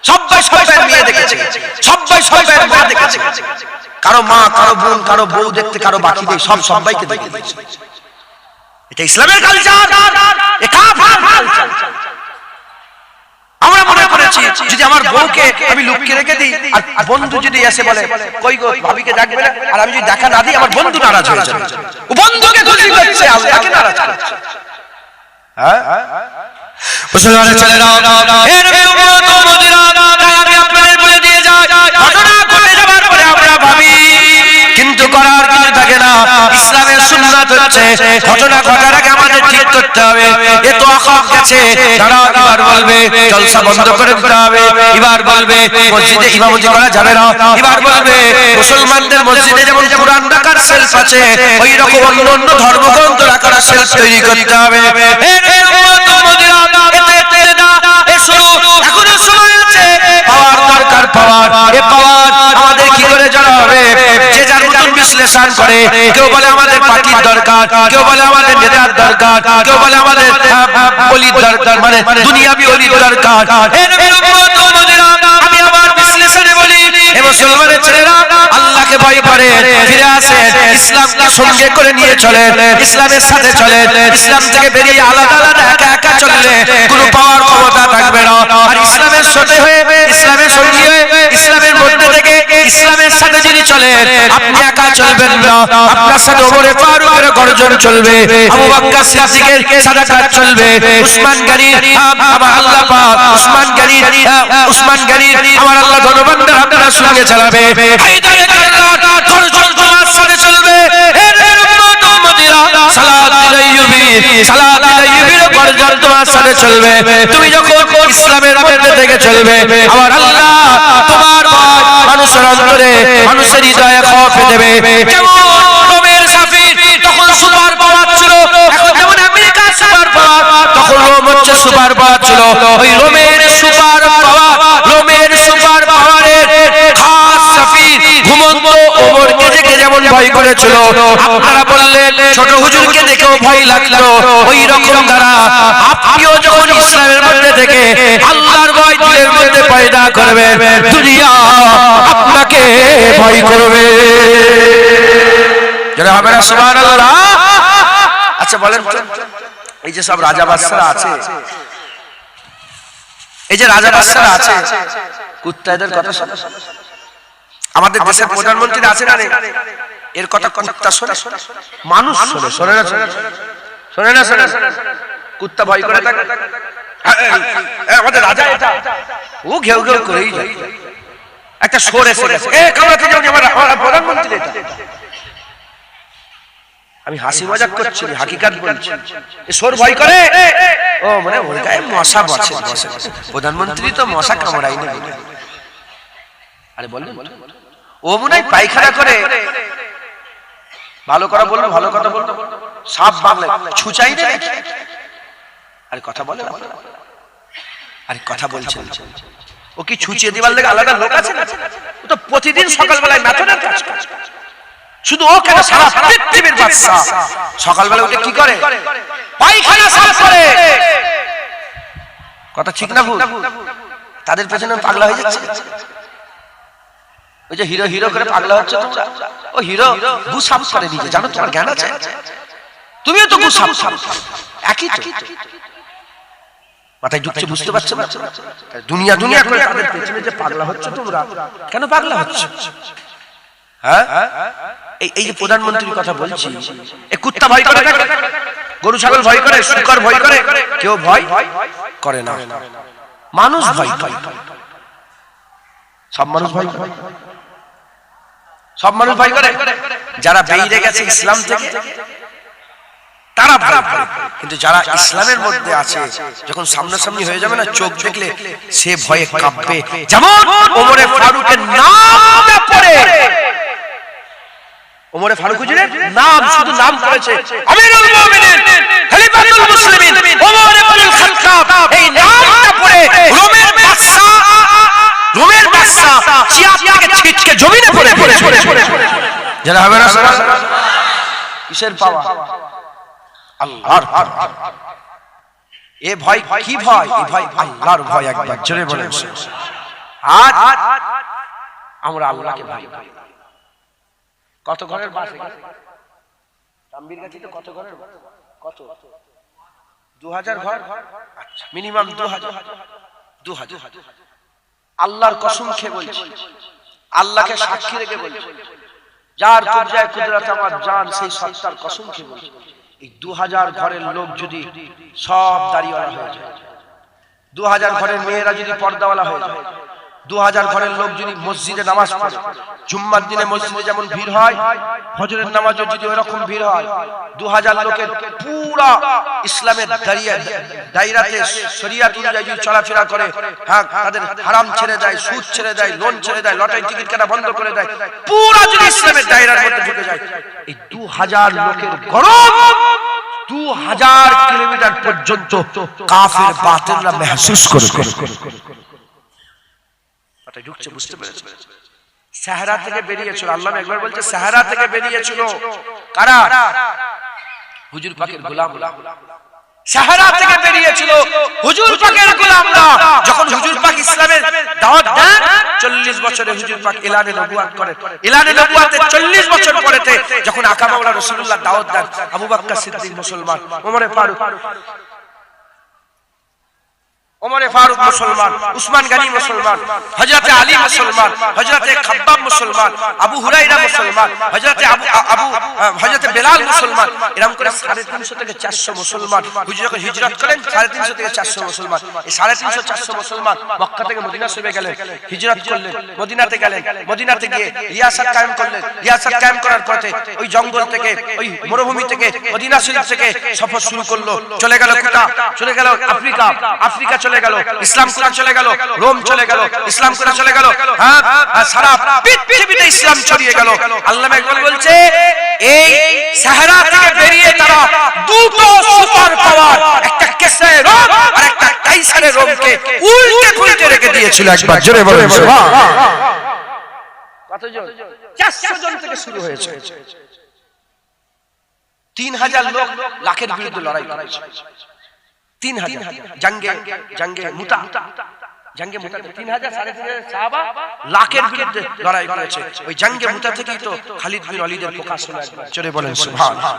A: সবাই সবার মেয়ে দেখেছে, সবাই সবার মা দেখেছে। কারো মা, কারো বোন, কারো বউ দেখতে কারো বাকি নেই, সব সবাইকে দেখে দিয়েছে। এটা ইসলামের কালচার, এটা কাফের কালচার। আমরা মনে করেছি যদি আমার বউকে আমি লুকিয়ে রেখে দিই, আর বন্ধু যদি এসে বলে কই গো ভাবিকে ডাকবে না, আর আমি যদি দেখা না দিই আমার বন্ধু নারাজ হয়ে যাবে। ও বন্ধুকে খুশি করছে, আল্লাহকে নারাজ করছে। হ্যাঁ, মুসলমানের ছেলেরা, হে নবী উম্মত ও মদিনা, আমি আপনাদের বলে দিয়ে যাই, ঘটনা ঘটে যাবার পরে আমরা ভাবি, কিন্তু করার কিছু থাকে না। ইসলামের সুন্নাত হচ্ছে ঘটনা ঘটার আগে আমাদের ঠিক করতে হবে। এ তো আকাম গেছে, তারা এবার বলবে জলসা বন্ধ করে দিতে হবে, এবার বলবে মসজিদে ইমামতি করা যাবে না, এবার বলবে মুসলমানদের মসজিদে যেমন কোরআন রাখার শেলফ আছে ওই রকম অন্য অন্য ধর্মগ্রন্থ রাখার শেলফ তৈরি করতে হবে। হে উম্মত ও মদিনা, এখনো সময় আছে, পাওয়ার দরকার, পাওয়ার। এ পাওয়ার আমাদের কি করে জানা হবে? যে যার মতন বিশ্লেষণ করে, কেউ বলে আমাদের পার্টির দরকার, কেউ বলে আমাদের নেতার দরকার, কেউ বলে আমাদের ওলির দরকার, মানে দুনিয়াবি ওলির দরকার। আমি আবার বিশ্লেষণে বলি, এ মুসলমানের ছেলেরা আল্লাহকে ভয় করে, ফিরে আসেন, ইসলামকে সঙ্গে করে নিয়ে চলেন, ইসলামের সাথে চলেন। ইসলাম থেকে বেরিয়ে আলাদা আলাদা একা একা চললে কোনো পাওয়ার ক্ষমতা থাকবে না। আর ইসলামের সাথে হয়ে, ইসলামের সঙ্গী হয়ে, ইসলামের মধ্যে থেকে ইসলামের সাথে যিনি চলেন, আপনি একা চলবেন না, আপনার সাথে ওমরে ফারুকের গর্জন চলবে, আবু বকর সিদ্দিকের সাদাকাত চলবে, উসমান গনির আমার আল্লাহ পাক, উসমান গনির আমার আল্লাহ ধনবান্দার আপনার সঙ্গে চালাবে, হায়দারের আল্লাহ গর্জন তোমার সাথে চলবে। তুমি যখন ইসলামের মধ্যে থেকে চলবে, আমার আল্লাহ তোমার মানুষের অন্তরে, মানুষের হৃদয়ে খৌফ দেবে। যেমন রোমের সাফির তখন সুপার পাওয়ার ছিল, এখন যেমন আমেরিকার সুপার পাওয়ার, তখন রোম হচ্ছে সুপার পাওয়ার ছিল। ওই রোমের সুপার পাওয়ার, রোমের সুপার পাওয়ারের খাস সাফির ঘুমন্ত ওমরকে দেখে যেমন ভয় করেছিল, আপনারা বললেন ছোট হুজুরকে দেখেও ভয় লাগলো, ওই রকম দ্বারা আপনিও যখন ইসলামের মধ্যে থেকে আল্লাহর ভয় দিলের মধ্যে পয়দা করবে, দুনিয়া আপনাকে ভয় করবে। যারা হবে না সুবহানাল্লাহ। আচ্ছা বলেন, এই যে সব রাজা বাদশারা আছে, এই যে রাজা বাদশারা আছে, কুত্তাদের কথা শোনে? আমাদের দেশের প্রধানমন্ত্রী আছে না, এর কথা কুত্তা শোনে? মানুষ শোনে? শোনে না? শোনে না? শোনে না? কুত্তা ভয় করে থাকে। আমাদের রাজা এটা, ও ঘেউ ঘেউ করেই যায়। একটা সোর এসে গেছে, এ কামড়াতে যাও, আমার প্রধানমন্ত্রী এটা। আমি হাসি মজাক করছি, হাকিকাত বলছি। এ সোর ভয় করে, ও মানে ওর গায়ে মশা বসে, প্রধানমন্ত্রী তো মশা কামড়াই না। আরে বললেন ও মনে হয় পায়খানা করে, ভালো কথা বললো, ভালো কথা বললো, সাপ বাংলা ছুচাই না, আরে কথা বলে, আরে কথা বলছে, ও কি ছুচিয়ে দিবার লাগে আলাদা লোক আছে না? ও তো প্রতিদিন সকালবেলায় মেথনের কাজ করে। শুধু ও কেন, সারা পৃথিবীর বাদশা সকালবেলা উঠে কি করে? পায়খানা সাফ করে। কথা ঠিক না ভুল? তাদের পেছনে পাগলা হয়ে যাচ্ছে। ওই যে হিরো হিরো করে পাগলা হচ্ছে তোমরা, ও হিরো গু সাফ করে নিজে, জানো তোমার জ্ঞান আছে? তুমিও তো গু সাফ, একই তো। মাথায় ঢুকছে, বুঝতে পারছো না? দুনিয়া দুনিয়া করে তাদের পেছনে যে পাগলা হচ্ছে তোমরা, কেন পাগলা হচ্ছে? হ্যাঁ, এই যে প্রধানমন্ত্রীর কথা বলছি, এই কুত্তা ভয় করে, গরু ছাগল ভয় করে, শুকর ভয় করে, কেউ ভয় করে না। মানুষ ভয় করে, সব মানুষ ভয় করে, সব মানুষ ভয় করে। যারা বেরিয়ে গেছে ইসলাম থেকে তারা ভয় করে, কিন্তু যারা ইসলামের মধ্যে আছে যখন সামনাসামনি হয়ে যাবে না, চোখ দেখলে সে ভয়ে কাঁপবে। যেমন ওমরে ফারুকের নাম পড়ে, ওমরে ফারুক হুজুরের নাম, শুধু নাম পড়েছে আমিরুল মুমিনিন খলিফাতুল মুসলিমিন ওমর ইবনুল খাত্তাব, এই নামটা পড়ে রোমের বাদশা চিয়াপ থেকে ছিটকে জমিনে পড়ে যারা হবে না কিসের পাওয়া? আল্লাহর। এ ভয় কি ভয়? এই ভয় আল্লাহর ভয়। একবার জোরে বলেন। আজ আমরা আল্লাহকে ভয় করি। কত ঘরের বাস তাম্বির গাছি তো কত ঘরের? কত? 2000 ঘর। আচ্ছা, মিনিমাম 2000। আল্লাহর কসম খেয়ে বলছি, আল্লাহকে সাক্ষী রেখে বলছি, যার কবজায় কুদরত আমার জান, সেই সত্তার কসম খেয়ে বলছি, এই 2000 ঘরের লোক যদি সব দাড়িওয়ালা হয়ে যায়, 2000 ঘরের মেয়েরা যদি পর্দাওয়ালা হয়ে যায়, 2000 ঘরের লোক যদি মসজিদে নামাজ পড়ে, জুম্মার দিনে মসজিদে যেমন ভিড় হয়, ফজরের নামাজে যদি ওরকম ভিড় হয়, 2000 লোকের পুরা ইসলামের দায়রাতে শরিয়াত অনুযায়ী চলাফেরা করে, হ্যাঁ, তাদের হারাম ছেড়ে দেয়, সুদ ছেড়ে দেয়, লোন ছেড়ে দেয়, লটারি টিকিট কাটা বন্ধ করে দেয়, পুরা যদি ইসলামের দায়রার মধ্যে ঢুকে যায়, এই 2000 লোকের গরম 2000 কিলোমিটার পর্যন্ত কাফের বাতিলরা महसूस করে। ঢুকছে, বুঝতে পেরেছে? সাহারা থেকে বেরিয়েছিল, আল্লাহ একবার বলছে সাহারা থেকে বেরিয়েছিল কারা? হুজুর পাকের গোলামরা সাহারা থেকে বেরিয়েছিল, হুজুর পাকের গোলামরা। যখন হুজুর পাক ইসলামের দাওয়াত দেন, 40 বছরে হুজুর পাক এলানে নবুয়ত করেন। এলানে নবুয়তে 40 বছর পরেতে যখন আকা মাওলা রাসূলুল্লাহ দাওয়াত দেন, আবু বকর সিদ্দিক মুসলমান, ওমরে ফারুক মুসলমান, উসমান গনি মুসলমান, হযরতে আলী মুসলমান, হযরতে খাব্বাব মুসলমান, আবু হুরায়রা মুসলমান, হযরতে বেলাল মুসলমান, এরকম করে 350 থেকে 400 মুসলমান হুজুর যখন হিজরত করেন, 350 থেকে 400 মুসলমান, এই 350 400 মুসলমান মক্কা থেকে মদিনা শরীফে গেলেন, হিজরত করলেন, মদিনাতে গেলেন, মদিনাতে গিয়ে রিয়াসাত কায়েম করলেন। রিয়াসাত কায়েম করার পথে ওই জঙ্গল থেকে, ওই মরুভূমি থেকে, মদিনা শরীফ থেকে সফর শুরু করলো। চলে গেল কোথা? চলে গেল আফ্রিকা চলে গেল, ইসলাম কোরআন চলে গেল, রোম চলে গেল, ইসলাম কোরআন চলে গেল, হ্যাঁ, সারা পৃথিবীতে ইসলাম ছড়িয়ে গেল। আল্লাহ একবার বলছে, এই সাহারা থেকে বেরিয়ে তারা দুটো সুপার পাওয়ার, একটা কেসের রোম আর একটা কাইসারের রোমকে উল্টে রেখে দিয়েছিল। একবার জোরে বলেন সুবহান। কতজন? 400 জন থেকে শুরু হয়েছে। 3000 লোক লাখের বিরুদ্ধে লড়াই করেছে। 3000 জঙ্গে মুতা 3000 3,500 সাহাবা লাখের বিরুদ্ধে লড়াই করেছে। ওই জঙ্গে মুতা থেকেই তো খালিদ বিন ওয়ালিদের প্রকাশ হলো। একবার জোরে বলেন সুবহানাল্লাহ।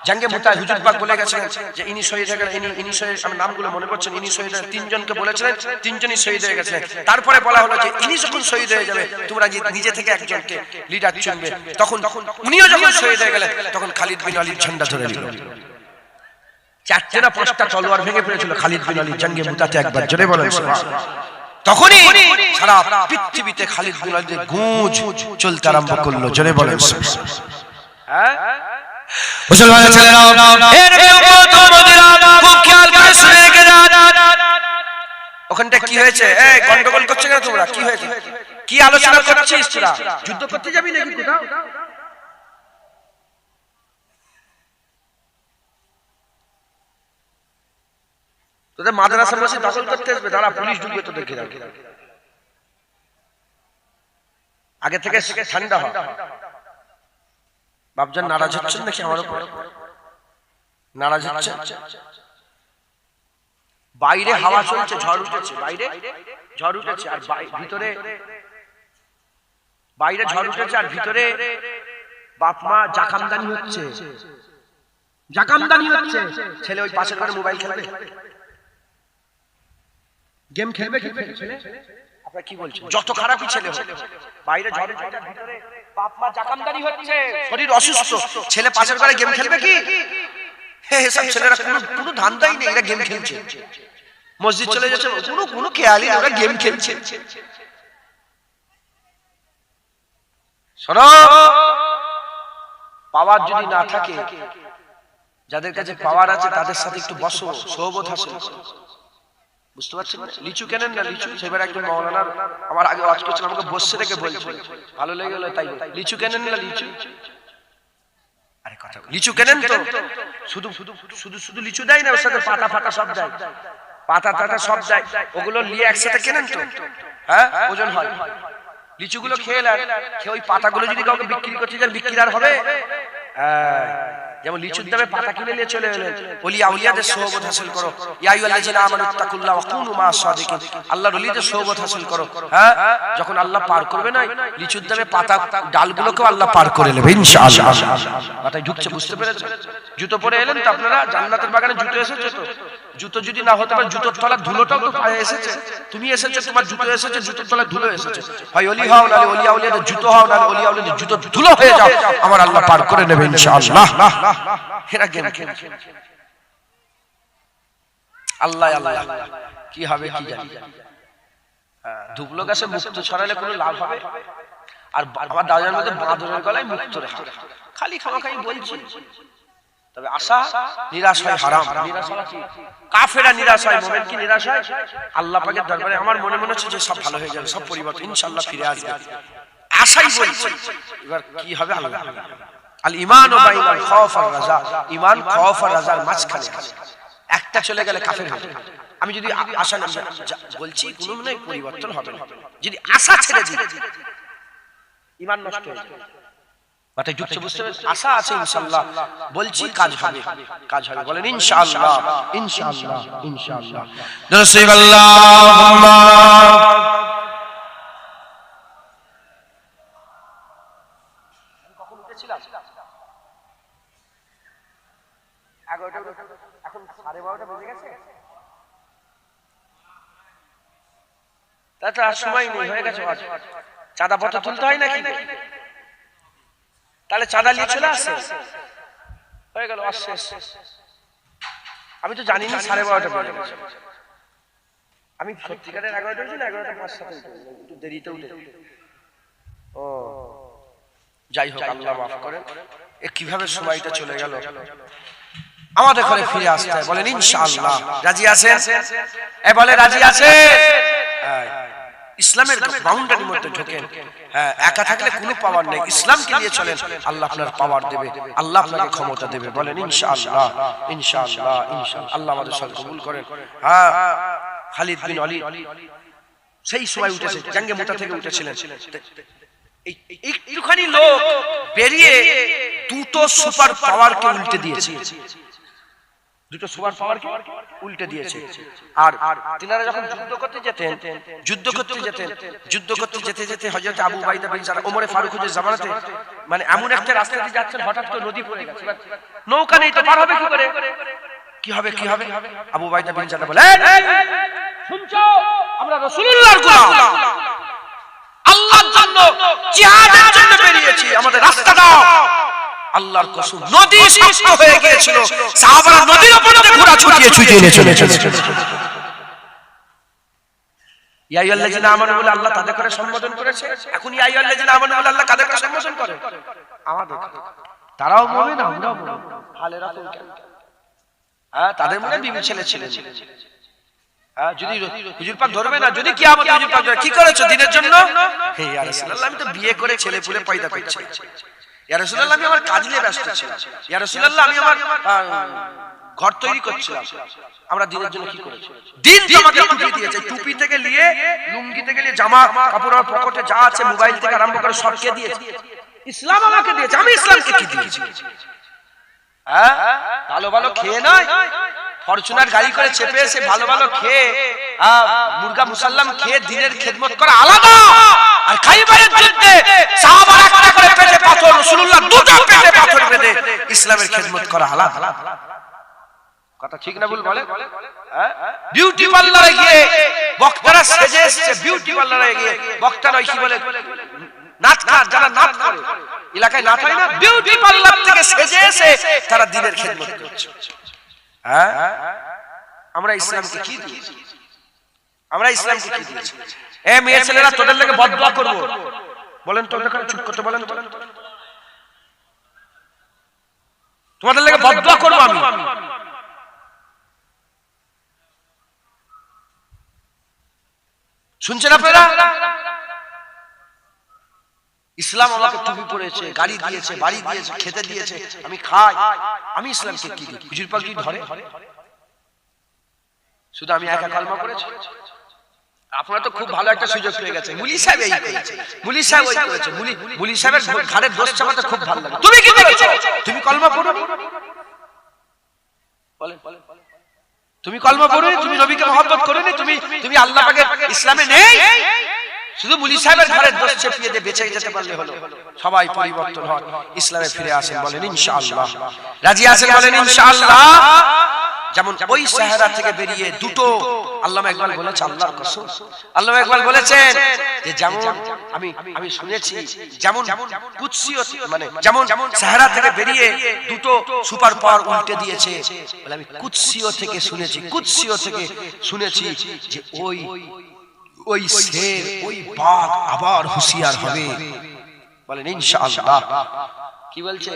A: জঙ্গে মুতা হুজুর পাক বলে গেছেন যে ইনি শহীদ হয়ে গেলেন, ইনি শহীদ, আমি নামগুলো মনে পড়ছেন, ইনি শহীদ, 3 জনকে বলেছিলেন, 3 জনই শহীদ হয়ে গেছেন। তারপরে বলা হলো যে ইনি যখন শহীদ হয়ে যাবে, তোমরা নিজে থেকে একজনকে লিডার চুনবে। তখন উনিও যখন শহীদ হয়ে গেলেন, তখন খালিদ বিন ওয়ালিদ ঝান্ডা ধরে নিল। 4টা না 5টা তলোয়ার ভেঙে পড়েছিল খালিদ বিন ওয়ালিদ জঙ্গে মুতাতে। একবার জোরে বলেন সুবহানাল্লাহ। তখনই সারা পৃথিবীতে খালিদ বিন ওয়ালিদের গূঁজ চলতে আরম্ভ করলো। জোরে বলেন সুবহানাল্লাহ। হ্যাঁ, মুসলমানের ছেলেরা, এর উম্মত মদিনা খুব খেয়াল করে শুনে রেখে যান। ওখানটা কি হয়েছে? এই গন্ডগোল করছে কেন তোমরা? কি হয়েছে? কি আলোচনা করছিস তোরা? যুদ্ধ করতে যাবি নাকি কোথাও? তোদের মাদ্রাসা মসজিদ দখল করতে আসবে, দাঁড়া, পুলিশ ঢুকবে তোদের ঘেরাও। আগে থেকে ঠান্ডা হয়। বাপজান নারাজ হচ্ছেন নাকি আমার উপর? নারাজ হচ্ছেন? বাইরে হাওয়া চলছে, ঝড় উঠেছে, বাইরে ঝড় উঠেছে, আর ভিতরে বাইরে ঝড় উঠেছে, আর ভিতরে বাপ মা জাকামদানি হচ্ছে। ছেলে ওই পাশের ঘরে মোবাইল খেলবে, গেম খেলবে, ছেলে আপনারা কি বলছেন? যত খারাপই ছেলে হোক, বাইরে ঝড় উঠেছে, ভিতরে বাপ মা জাকামদারি হচ্ছে, শরীর অসুস্থ, ছেলে পাশের ঘরে গেম খেলবে কি? এসব ছেলেরা কোনো ধান্দাই নেই, এরা গেম খেলছে। মসজিদ চলে যাচ্ছে, কোনো খেয়ালই নেই, ওরা গেম খেলছে। শোনো, পাওয়ার যদি না থাকে, যাদের কাছে পাওয়ার আছে তাদের সাথে একটু বসো, সোহবত হাসিল করো। বুঝতে পারছেন? লিচু কেনেন না লিচু, সেবার একজন মাওলানার আমার আগে ওয়াজ করছিল, আমাকে বসে রেখে বলছিল, ভালো লেগে গেল তাই। লিচু কেনেন না লিচু? আরে কথা, লিচু কেনেন তো? শুধু শুধু শুধু শুধু লিচু দেয় না, ওর সাথে পাতা ফাটা সব দেয়, পাতা টাটা সব দেয়, ওগুলো নিয়ে একসাথে কেনেন তো, হ্যাঁ ওজন হয়। লিচুগুলো খেয়ে ওই পাতাগুলো যদি কাউকে বিক্রি করতে যান, বিক্রি আর হবে? যেমন লিচুর দামে পাতা কিনে নিয়ে চলে এলেন, ওলিয়া আউলিয়াদের সোহবত হাসিল করো, ইয়া আইয়ুহাল্লাযিনা আমানুত্তাকুল্লাহ ওয়া কুনু মা'আস সাদিকিন, আল্লাহর ওলিদের সোহবত হাসিল করো। হ্যাঁ, যখন আল্লাহ পার করবে না লিচুর দামে পাতা ডালগুলোকেও আল্লাহ পার করে নেবে ইনশাআল্লাহ। মাথায় ঢুকছে, বুঝতে পেরেছেন? জুতো পরে এলেন তো আপনারা, জান্নাতের বাগানে জুতো এসেছে তো, জুতো যদি না হতে পারে জুতোর তলার ধুলোটাও তো পায়ে এসেছে। তুমি এসেছো, তোমার জুতো এসেছে, জুতোর তলার ধুলো এসেছে। হয় ওলি হও, নালে ওলিয়া আউলিয়াদের জুতো হও, নালে ওলিয়া আউলিয়াদের জুতো ধুলো হয়ে যাও, আমার আল্লাহ পার করে নেবে ইনশাআল্লাহ। এরা গেম খেলছে। আল্লাহ আল্লাহ কি হবে কি জানি। ধুবলো গাছে মুক্ত ছড়ালে কোনো লাভ হবে? আর আমার দাদার মধ্যে বাঁদরের গলায় মুক্ত রেখা, খালি খামাখাই বলছি। তবে আশা নিরাশ হয় হারাম। কাফেরা নিরাশ হয়, মুমিন কি নিরাশ হয়? আল্লাহ পাকের দরবারে আমার মনে হচ্ছে যে সব ভালো হয়ে যাবে, সব পরিবর্তন ইনশাআল্লাহ ফিরে আসবে, আশাই বলছি। এবার কি হবে আল্লাহ। আল ঈমানু বাইনাল খাউফ আর রাজা, ঈমান খাউফ আর রাজার মাঝখানে, একটা চলে গেলে কাফের হবে। আমি যদি আশা না বলছি, কোনো মনে পরিবর্তন হবে না। যদি আশা ছেড়ে দিই ঈমান নষ্ট হয়ে যাবে। মাথায় ঢুকছে, বুঝতে পারছেন? আশা আছে ইনশাআল্লাহ, বলছি কাজ হবে, কাজ হবে, বলেন ইনশাআল্লাহ ইনশাআল্লাহ ইনশাআল্লাহ। আল্লাহুম্মা কখন উঠেছিলাম? 11টা, এখন 12:30 বেজে গেছে। তাতে আর সময় নেই, হয়ে গেছে। চাঁদা পত্র তুলতে হয় নাকি? তাহলে চাঁদা নিয়ে চলে আসে, হয়ে গেল। আমি তো জানি না 12:30 বেজে গেছে। আমি সত্যিকারের 11টা হয়েছিল, 11:05 একটু দেরিতে উঠে। ও যাই হোক, আল্লাহ মাফ করেন। এ কিভাবে সময়টা চলে গেল। আমাদের ঘরে ফিরে আসতে হয়, বলেন ইনশাআল্লাহ। রাজি আছেন? বলে রাজি আছে। ইসলামের বাউন্ডারির মধ্যে ঢোকেন। হ্যাঁ, একা থাকলে কোনো পাওয়ার নেই, ইসলামকে নিয়ে চলেন, আল্লাহ আপনার পাওয়ার দেবে, আল্লাহ আপনাকে ক্ষমতা দেবে, বলেন ইনশাআল্লাহ ইনশাআল্লাহ ইনশাআল্লাহ। আল্লাহ আমাদের সব কবুল করেন। হ্যাঁ, খালিদ বিন ওয়ালিদ সেই সময় উঠেছে, জঙ্গে মুতা থেকে উঠেছিলেন। একটুখানি লোক বেরিয়ে দুটো সুপার পাওয়ারকে উল্টে দিয়েছে, দুটো সুপার পাওয়ারকে উল্টে দিয়েছে। আর তিনারা যখন যুদ্ধ করতে যেতে হযরত আবু উবাইদা বিন জাররাহ, ওমর ফারুক হুজুর জামানাতে, মানে এমন একটা রাস্তা দিয়ে যাচ্ছেন, হঠাৎ করে নদী পড়ে গেছে, নৌকা নেই তো, পার হবে কি করে? কি হবে? আবু উবাইদা বিন জাররাহ বলে, শুনছো, আমরা রাসূলুল্লাহর গোলাম, আল্লাহর জন্য জিহাদের জন্য বেরিয়েছি, আমাদের রাস্তা দাও। আল্লাহর কসম, নদী শক্ত হয়ে গিয়েছিল, সাহাবারা নদীর উপর দিয়ে ঘোড়া ছুটিয়ে চলেছে। ইয়া আইয়ুহাল্লাযিনা আমানু বলে আল্লাহ তাদের করে সম্বোধন করেছে। এখন ইয়া আইয়ুহাল্লাযিনা আমানু বলে আল্লাহ কাদের করে সম্বোধন করে? আমাদের। তারাও মুমিন, আমরাও মুমিন। হালেরা তো কেন? হ্যাঁ, তাদের মনে বিবি ছেলে ছিল। হ্যাঁ, যদি হুজুর পাক ধরবে না, যদি কিয়ামতে হুজুর পাক ধরে, কি করেছো দিনের জন্য? হে ইয়া রাসূলুল্লাহ, আমি তো বিয়ে করে ছেলে পুলে পয়দা করছি। ইয়া রাসূলুল্লাহ, আমি আমার কাজ নিয়ে ব্যস্ত ছিলাম। ইয়া রাসূলুল্লাহ, আমি আমার ঘর তৈরি করছিলাম। আমরা দিনের জন্য কি করেছি? দিন তো আমাকে টুপি দিয়েছে, টুপি থেকে নিয়ে লুঙ্গি থেকে নিয়ে জামা কাপড় আর পকেটে যা আছে, মোবাইল থেকে আরম্ভ করে সবকে দিয়েছে। ইসলাম আমাকে দিয়েছে, আমি ইসলামকে কি দিয়েছি? হ্যাঁ, ভালো ভালো খেয়ে নয়, ফরচুনার গাড়ি করে চেপে এসে ভালো ভালো খেয়ে, মুরগা মুসাল্লাম খেয়ে দিনের খেদমত করা আলাদা। আর খাইবারের যুদ্ধে সাহাবারা একটা করে পেটে পাথর, রাসূলুল্লাহ দুটো পেটে পাথর বেঁধে ইসলামের খেদমত করা আলাদা। কথা ঠিক না ভুল বলে? বিউটি পার্লারে গিয়ে বক্তারা সেজে এসেছে, বিউটি পার্লারে গিয়ে বক্তারা কি বলে, নাটকার যারা নাট করে, এলাকায় নাট হয় না, বিউটি পার্লার থেকে সেজে এসে তারা দ্বীনের খেদমত করছে। হ্যাঁ, আমরা ইসলামকে কি দিয়েছি? আমরা ইসলামকে কি দিয়েছি? এ মেয়ে ছেলেরা তোদের লেগে বদদুয়া করব, বলেন তো, ওখানে চুপ করতে বলেন তো, তোমাদের লেগে বদদুয়া করব আমি। শুনছেন আপনারা? ইসলাম আমাকে টুপি পরেছে, গাড়ি দিয়েছে, বাড়ি দিয়েছে, খেতে দিয়েছে, আমি খাই, আমি ইসলামকে কি দিই? হুজুর পাক কি ধরে? শুধু আমি একা কালমা করেছি? আপনারা তো খুব ভালো একটা সুযোগ পেয়ে গেছে। মুলি সাহেব এই করেছে, মুলি সাহেব ওই করেছে, মুলি সাহেবের ঘাড়ের দোষ চাপাতে খুব ভালো লাগে। তুমি কি করেছো? তুমি কলমা পড়ো, বলেন, তুমি কলমা পড়ো, তুমি নবীকে মহব্বত করো নি, তুমি আল্লাহ পাকের ইসলামে নেই, শুধু মুলি সাহেবের ঘরের দোষ চেপিয়ে দিয়ে বেঁচে যেতে পারলে হলো। সবাই পরিবর্তন হয়, ইসলামে ফিরে আসেন, বলেন ইনশাআল্লাহ। রাজি আছেন? বলেন ইনশাআল্লাহ। যেমন ওই সাহারা থেকে বেরিয়ে দুটো, আল্লামা ইকবাল বলেছে, আল্লাহর কসম, আল্লামা ইকবাল বলেছেন যে যেমন আমি শুনেছি, যেমন কুদসিয়ত মানে যেমন সাহারা থেকে বেরিয়ে দুটো সুপার পাওয়ার উল্টে দিয়েছে, বলে আমি কুদসিয়ত থেকে শুনেছি, কুদসিয়ত থেকে শুনেছি যে ওই শের, ওই বাঘ আবার হুঁশিয়ার হবে, বলেন ইনশাআল্লাহ। কি বলছে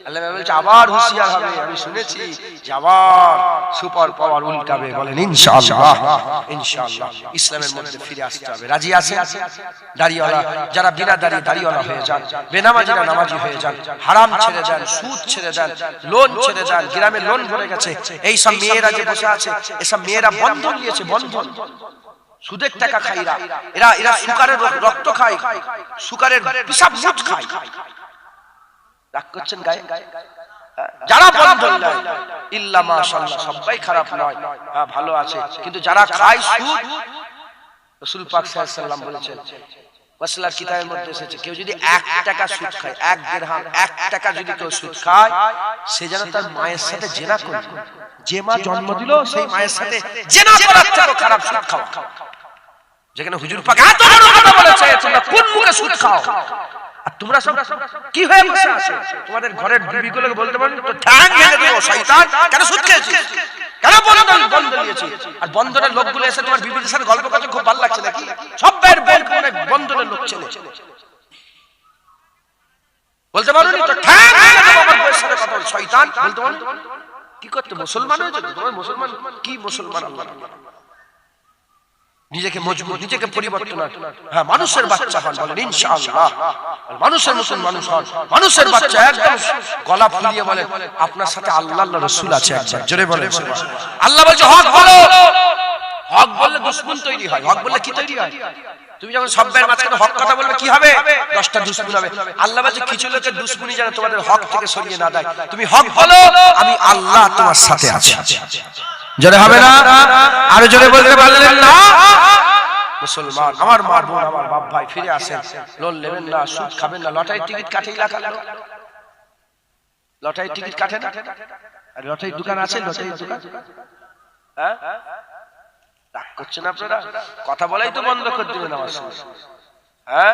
A: আল্লাহ? বলছে আবার হুঁশিয়ার হবে, আমি শুনেছি যে আবার সুপার পাওয়ার উল্টাবে, বলেন ইনশাআল্লাহ। ইনশাআল্লাহ ইসলামের মধ্যে ফিরে আসতে হবে। রাজি আছে? দাড়িওয়ালা যারা বিনা দাড়িওয়ালা হয়ে যান, বেনামাজিরা নামাজি হয়ে যান, হারাম ছেড়ে দেন, সুদ ছেড়ে দেন, লোন ছেড়ে দেন, গ্রামে লোন ভরে গেছে, এই সব মেয়েরা যে বসে আছে, এসব মেয়েরা বন্ধন নিয়েছে, বন্ধন, সুদের টাকা খায় এরা সুকারের রক্ত খায়, সুকারের পিসাব মুখ খায়। রাগ করছেন গায়ে? যারা বন্ধন নেয় ইল্লা মাশাআল্লাহ সবাই খারাপ নয়, ভালো আছে, কিন্তু যারা খায় সুদ, রাসূল পাক সাল্লাল্লাহু আলাইহি ওয়াসাল্লাম বলেছেন, ওয়াসলার কিতাবের মধ্যে এসেছে, কেউ যদি 1 টাকা সুদ খায়, 1 দিরহাম 1 টাকা যদি কেউ সুদ খায়, সে যেন তার মায়ের সাথে জিনা করে। যে মা জন্ম দিল সেই মায়ের সাথে জিনা করার থেকে খারাপ সুদ খাওয়া। যেখানে হুজুর পাক এত বড় কথা বলেছে, তোমরা কোন মুখে সুদ খাও? আর তোমরা সব কি হয়ে বসে আছো? তোমাদের ঘরের বিবিগুলোকে বলতে পারো তো ঠ্যাং ভেঙে দেবো, শয়তান কেন সুদ খেয়েছিস, কেন বন্ধ দিয়েছিস? আর বন্ধনের লোকগুলো এসে তোমার বিবিদের সাথে গল্প করতে খুব ভালো লাগছে নাকি? সব বের বন্ধনের লোক ছেলে, বলতে পারো তো ঠ্যাং ভেঙে দেবো আমার বউয়ের সাথে কথা, শয়তান বলতে পারো? কি করতে মুসলমান হয়েছে তোমার? মুসলমান কি মুসলমান? আল্লাহ নিজেকে মজবুত, নিজেকে পরিবর্তন, হ্যাঁ মানুষের বাচ্চা হন, বলেন ইনশাআল্লাহ। মানুষের মতন মানুষ হন, মানুষের বাচ্চা, একদম গলা ফুলিয়ে বলেন আপনার সাথে আল্লাহর রাসূল আছে, একবার জোরে বলেন আল্লাহ বলছে হক বলো। হক বললে দুশমন তৈরি হয়, হক বললে কি তৈরি হয়? তুমি যখন সবের মাঝখানে হক কথা বলবে কি হবে? 10টা দুশমন হবে। আল্লাহ বলছে কিছু লোকের দুশমনি যেন তোমাদের হক থেকে সরিয়ে না দেয়, তুমি হক বলো, আমি আল্লাহ তোমার সাথে আছি। জোরে হবে না? আরো জোরে বলতে পারলেন না? মুসলমান আমার মা বোন, আমার বাপ ভাই, ফিরে আসেন, লোন নেবেন না, সুদ খাবেন না, লটারির টিকিট কাটে এলাকার লোক, লটারির টিকিট কাটে না? আর লটারির দোকান আছে, লটারির দোকান, হ্যাঁ রাগ করছেন আপনারা? কথা বলাই তো বন্ধ করে দিবেন আমার সঙ্গে, হ্যাঁ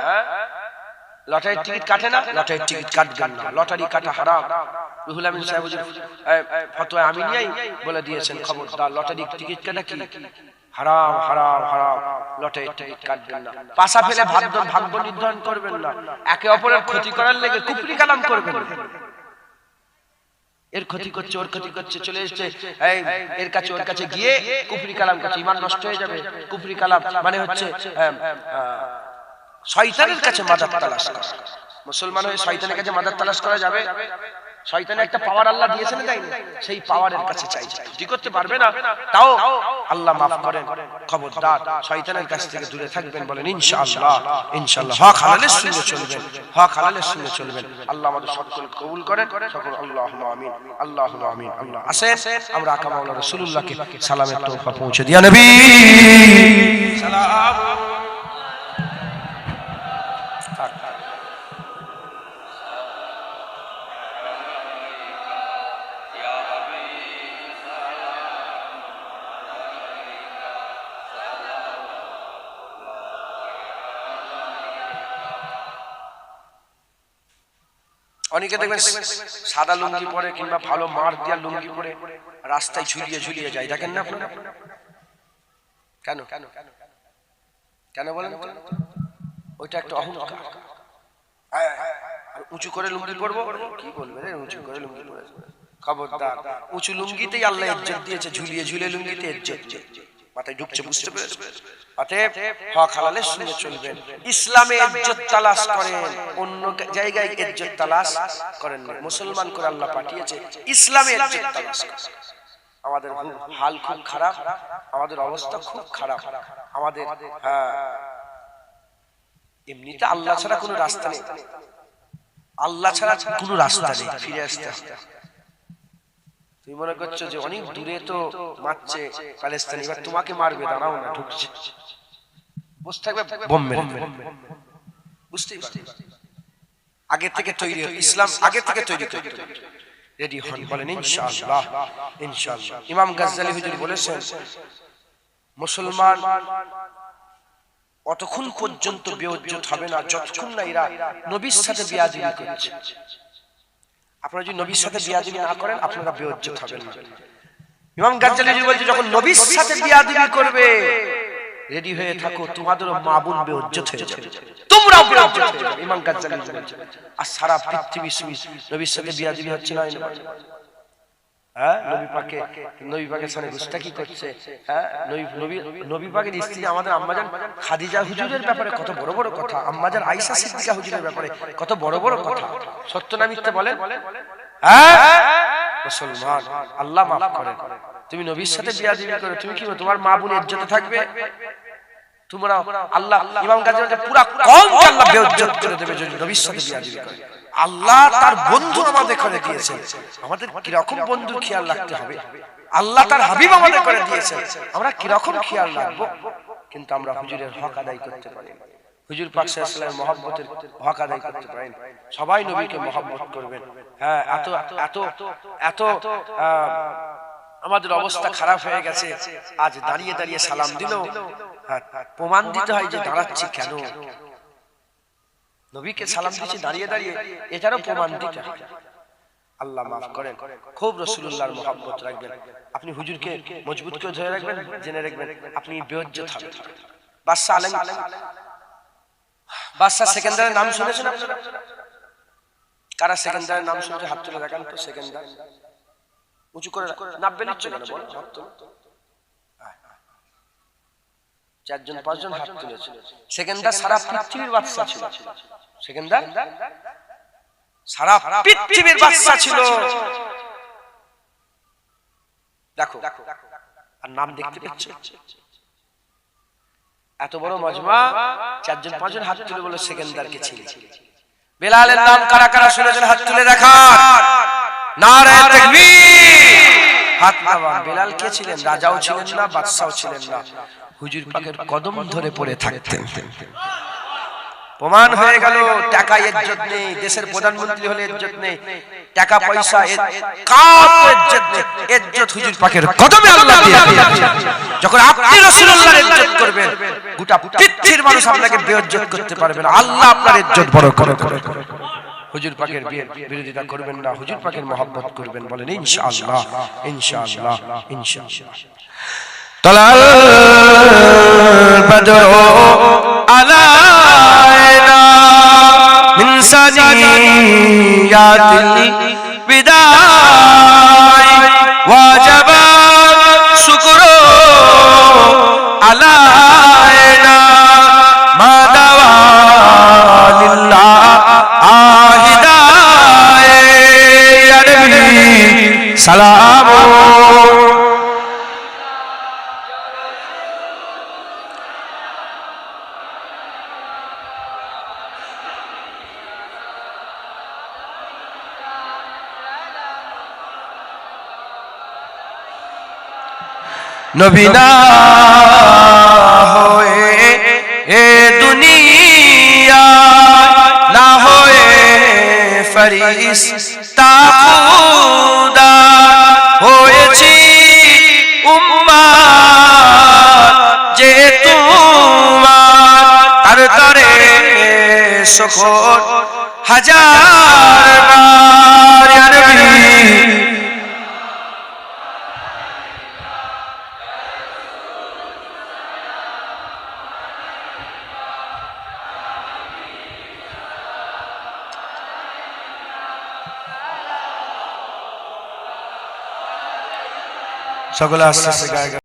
A: লটারির টিকিট কাটে না, লটারির টিকিট কাটবেন না, লটারি কাটা হারাম। রুহুল আমিন সাহেব ফতোয়া আমিনিয়াই বলে দিয়েছেন, খবরদার লটারির টিকিট কাটা কি হারাম, হারাম, হারাম, লটারির টিকিট কাটবেন না। পাশা ফেলে ভাগ্য নির্ধারণ করবেন না, একে অপরের ক্ষতি করার লেগে কুফরি কালাম করবেন না। এর ক্ষতি করছে, ওর ক্ষতি করছে, চলে এসেছে এর কাছে ওর কাছে গিয়ে কুফরি কালাম করছে, ঈমান নষ্ট হয়ে যাবে। কুফরি কালাম মানে হচ্ছে শয়তানের কাছে মাদার তালাশ করা। মুসলমান হয়ে শয়তানের কাছে মাদার তালাশ করা যাবে? শয়তানের একটা পাওয়ার আল্লাহ দিয়েছেন না, দেয়নি? সেই পাওয়ারের কাছে চাইছে, ঠিক করতে পারবে না, তাও আল্লাহ মাফ করেন। খবরদার শয়তানের কাছ থেকে দূরে থাকবেন, বলেন ইনশাআল্লাহ। ইনশাআল্লাহ হক হালালের সঙ্গে চলবেন, হক হালালের সঙ্গে চলবেন। আল্লাহ আমাদের সকলকে কবুল করেন, সকল আল্লাহুম্মা আমিন, আল্লাহুম্মা আমিন। আল্লাহ আসেন আমরা আকা মাওলানা রাসূলুল্লাহকে সালামের তোহফা পৌঁছে দিয়া নবী সালাম। অনেকে দেখবেন সাদা লুঙ্গি পরে কিংবা ভালো মার দিয়া লুঙ্গি পরে রাস্তায় ঝুলিয়ে ঝুলিয়ে যায়, দেখেন না আপনারা? কেন কেন বলেন? ওইটা একটা অহংকার। আর উঁচু করে লুঙ্গি পরবো, কি বলবে রে উঁচু করে লুঙ্গি পরে? খবরদার, উঁচু লুঙ্গিতেই আল্লাহ ইজ্জত দিয়েছে, ঝুলিয়ে ঝুলিয়ে লুঙ্গিতে ইজ্জত মাথায় ঢুকছে, বুঝতে পেরেছেন? অতএব হক হালালের সঙ্গে চলবেন। ইসলামে ইজ্জত তালাশ করেন, অন্য জায়গায় ইজ্জত তালাশ করেন না। মুসলমান করে আল্লাহ পাঠিয়েছে, ইসলামে ইজ্জত তালাশ করেন। আমাদের হাল খুব খারাপ, আমাদের অবস্থা খুব খারাপ। আমাদের এমনিতে আল্লাহ ছাড়া কোনো রাস্তা নেই, আল্লাহ ছাড়া কোনো রাস্তা নেই ফিরে আসতে। তুমি মনে করছো যে অনেক দূরে তো মারছে প্যালেস্তাইন, এবার তোমাকে মারবে, দাঁড়াও না, ঢুকছে, বসে থাকবে, বোম মেরে, বুঝতেই পারছি। আগে থেকে তৈরি, ইসলাম আগে থেকে তৈরি, রেডি হন, বলেন ইনশাআল্লাহ ইনশাআল্লাহ। ইমাম গাজ্জালি হুজুর বলেছেন, মুসলমান অতক্ষণ পর্যন্ত বেইজ্জত হবে না যতক্ষণ না এরা নবীর সাথে বেয়াদবি করছে। আপনারা যদি নবীর সাথে বেয়াদবি না করেন, আপনারা বেইজ্জত হবেন না। ইমাম গাজ্জালি হুজুর বলছে, যখন নবীর সাথে বেয়াদবি করবে, রেডি হয়ে থাকো, তোমাদেরও মা বোন বেইজ্জত হয়ে যাবে, তোমরাও বেইজ্জত হয়ে যাবে। ইমাম গাজ্জালি হুজুর বলছে। আর সারা পৃথিবী নবীর সাথে বেয়াদবি হচ্ছে না, হ্যাঁ? নবী পাকের সামনে গুস্তাখি করছে, হ্যাঁ? নবী পাকের স্ত্রী আমাদের আম্মাজান খাদিজা হুজুরের ব্যাপারে কত বড় বড় কথা, আম্মাজান আয়েশা সিদ্দিকা হুজুরের ব্যাপারে কত বড় বড় কথা। সত্য না মিথ্যা বলেন? হ্যাঁ? মুসলমান, আল্লাহ মাফ করেন, তুমি নবীর সাথে বেয়াদবি করো, তুমি কি তোমার মা বোনের ইজ্জতে থাকবে? তোমরা আল্লাহ, ইমাম গাজ্জালি বলেন, পুরা কওমকে আল্লাহ বেইজ্জত করে দেবে যদি নবীর সাথে বেয়াদবি করে। আল্লাহ তার বন্ধু আমাদের করে দিয়েছেন, আমাদের কিরকম বন্ধু খেয়াল রাখতে হবে। আল্লাহ তার হাবিব আমাদের করে দিয়েছেন, আমরা কিরকম খেয়াল রাখবো। কিন্তু আমরা হুজুরের হক আদায় করতে পারি, হুজুর পাক সাল্লাল্লাহু আলাইহি ওয়াসাল্লামের মহব্বতের হক আদায় করতে পারেন। সবাই নবীকে মহব্বত করবেন। হ্যাঁ, এত এত এত আমাদের অবস্থা খারাপ হয়ে গেছে, আজ দাঁড়িয়ে দাঁড়িয়ে সালাম দিলেও প্রমাণ দিতে হয় যে দাঁড়াচ্ছি কেন, নবীকে সালাম দিচ্ছি দাঁড়িয়ে দাঁড়িয়ে, এটারও প্রমাণ দিতে হয়। আল্লাহ মাফ করেন। খুব রাসূলুল্লাহর মহব্বত রাখবেন, আপনি হুজুরকে মজবুত করে ধরে রাখবেন, জেনে রাখবেন আপনি বেইজ্জত হবেন। বাদশা আলম, বাদশা সেকেন্দারের নাম শুনেছেন আপনারা? কারা সেকেন্দারের নাম শুনেছে হাত তুলে দেখান তো। সেকেন্দার উঁচু করে নাববে নিচ্ছে কেন বল? হাত তুলে, চারজন পাঁচজন হাত তুলেছে। সেকেন্দার সারা পৃথিবীর বাদশা ছিল, সেকেন্দার সারা পৃথিবীর বাদশা ছিল। দেখো, আর নাম দেখতে পাচ্ছ, এত বড় মজমা, চারজন পাঁচজন হাত তুলে বলে সেকেন্দারকে ছিল। বেলালের নাম কারা কারা শুনেছেন হাত তুলে দেখান। নারে তাকবীর। হাত নামান। বেলাল কে ছিলেন? রাজাও ছিলেন না, বাদশাও ছিলেন না, হুজুর পাকের কদম ধরে পড়ে থাকতেন। প্রমাণ হয়ে গেল, টাকা ইজ্জত নেই, দেশের প্রধানমন্ত্রী হলে ইজ্জত নেই, টাকা পয়সা কার ইজ্জত নেই, ইজ্জত হুজুর পাকের কদমে আল্লাহ দিয়ে দিয়েছেন। যখন আপনি রাসূলুল্লাহর ইজ্জত করবেন, গোটা পৃথিবীর মানুষ আপনাকে বেইজ্জত করতে পারবে না। আল্লাহ আপনার ইজ্জত বড় করে করে। হুজুর পাকের বিরোধিতা করবেন না, হুজুর পাকের মহব্বত করবেন, বলেন ইনশাআল্লাহ ইনশাআল্লাহ ইনশাআল্লাহ। তালাল বদরু আলাইনা মিন সানিয়াতিল বিদাই ওয়াজাবা শুকরু আলাইনা মা দাওয়া লিল্লাহ আহিদায়ে ইয়া নবী সালাম। নবী না হয়ে এ দুনিয়া না হয়ে ফেরেশতা খুদা হয়েছি উম্মত যে তোমার তার তরে শুকর হাজার বার ইয়া নবী সকলে আস্তে আস্তে গায়ে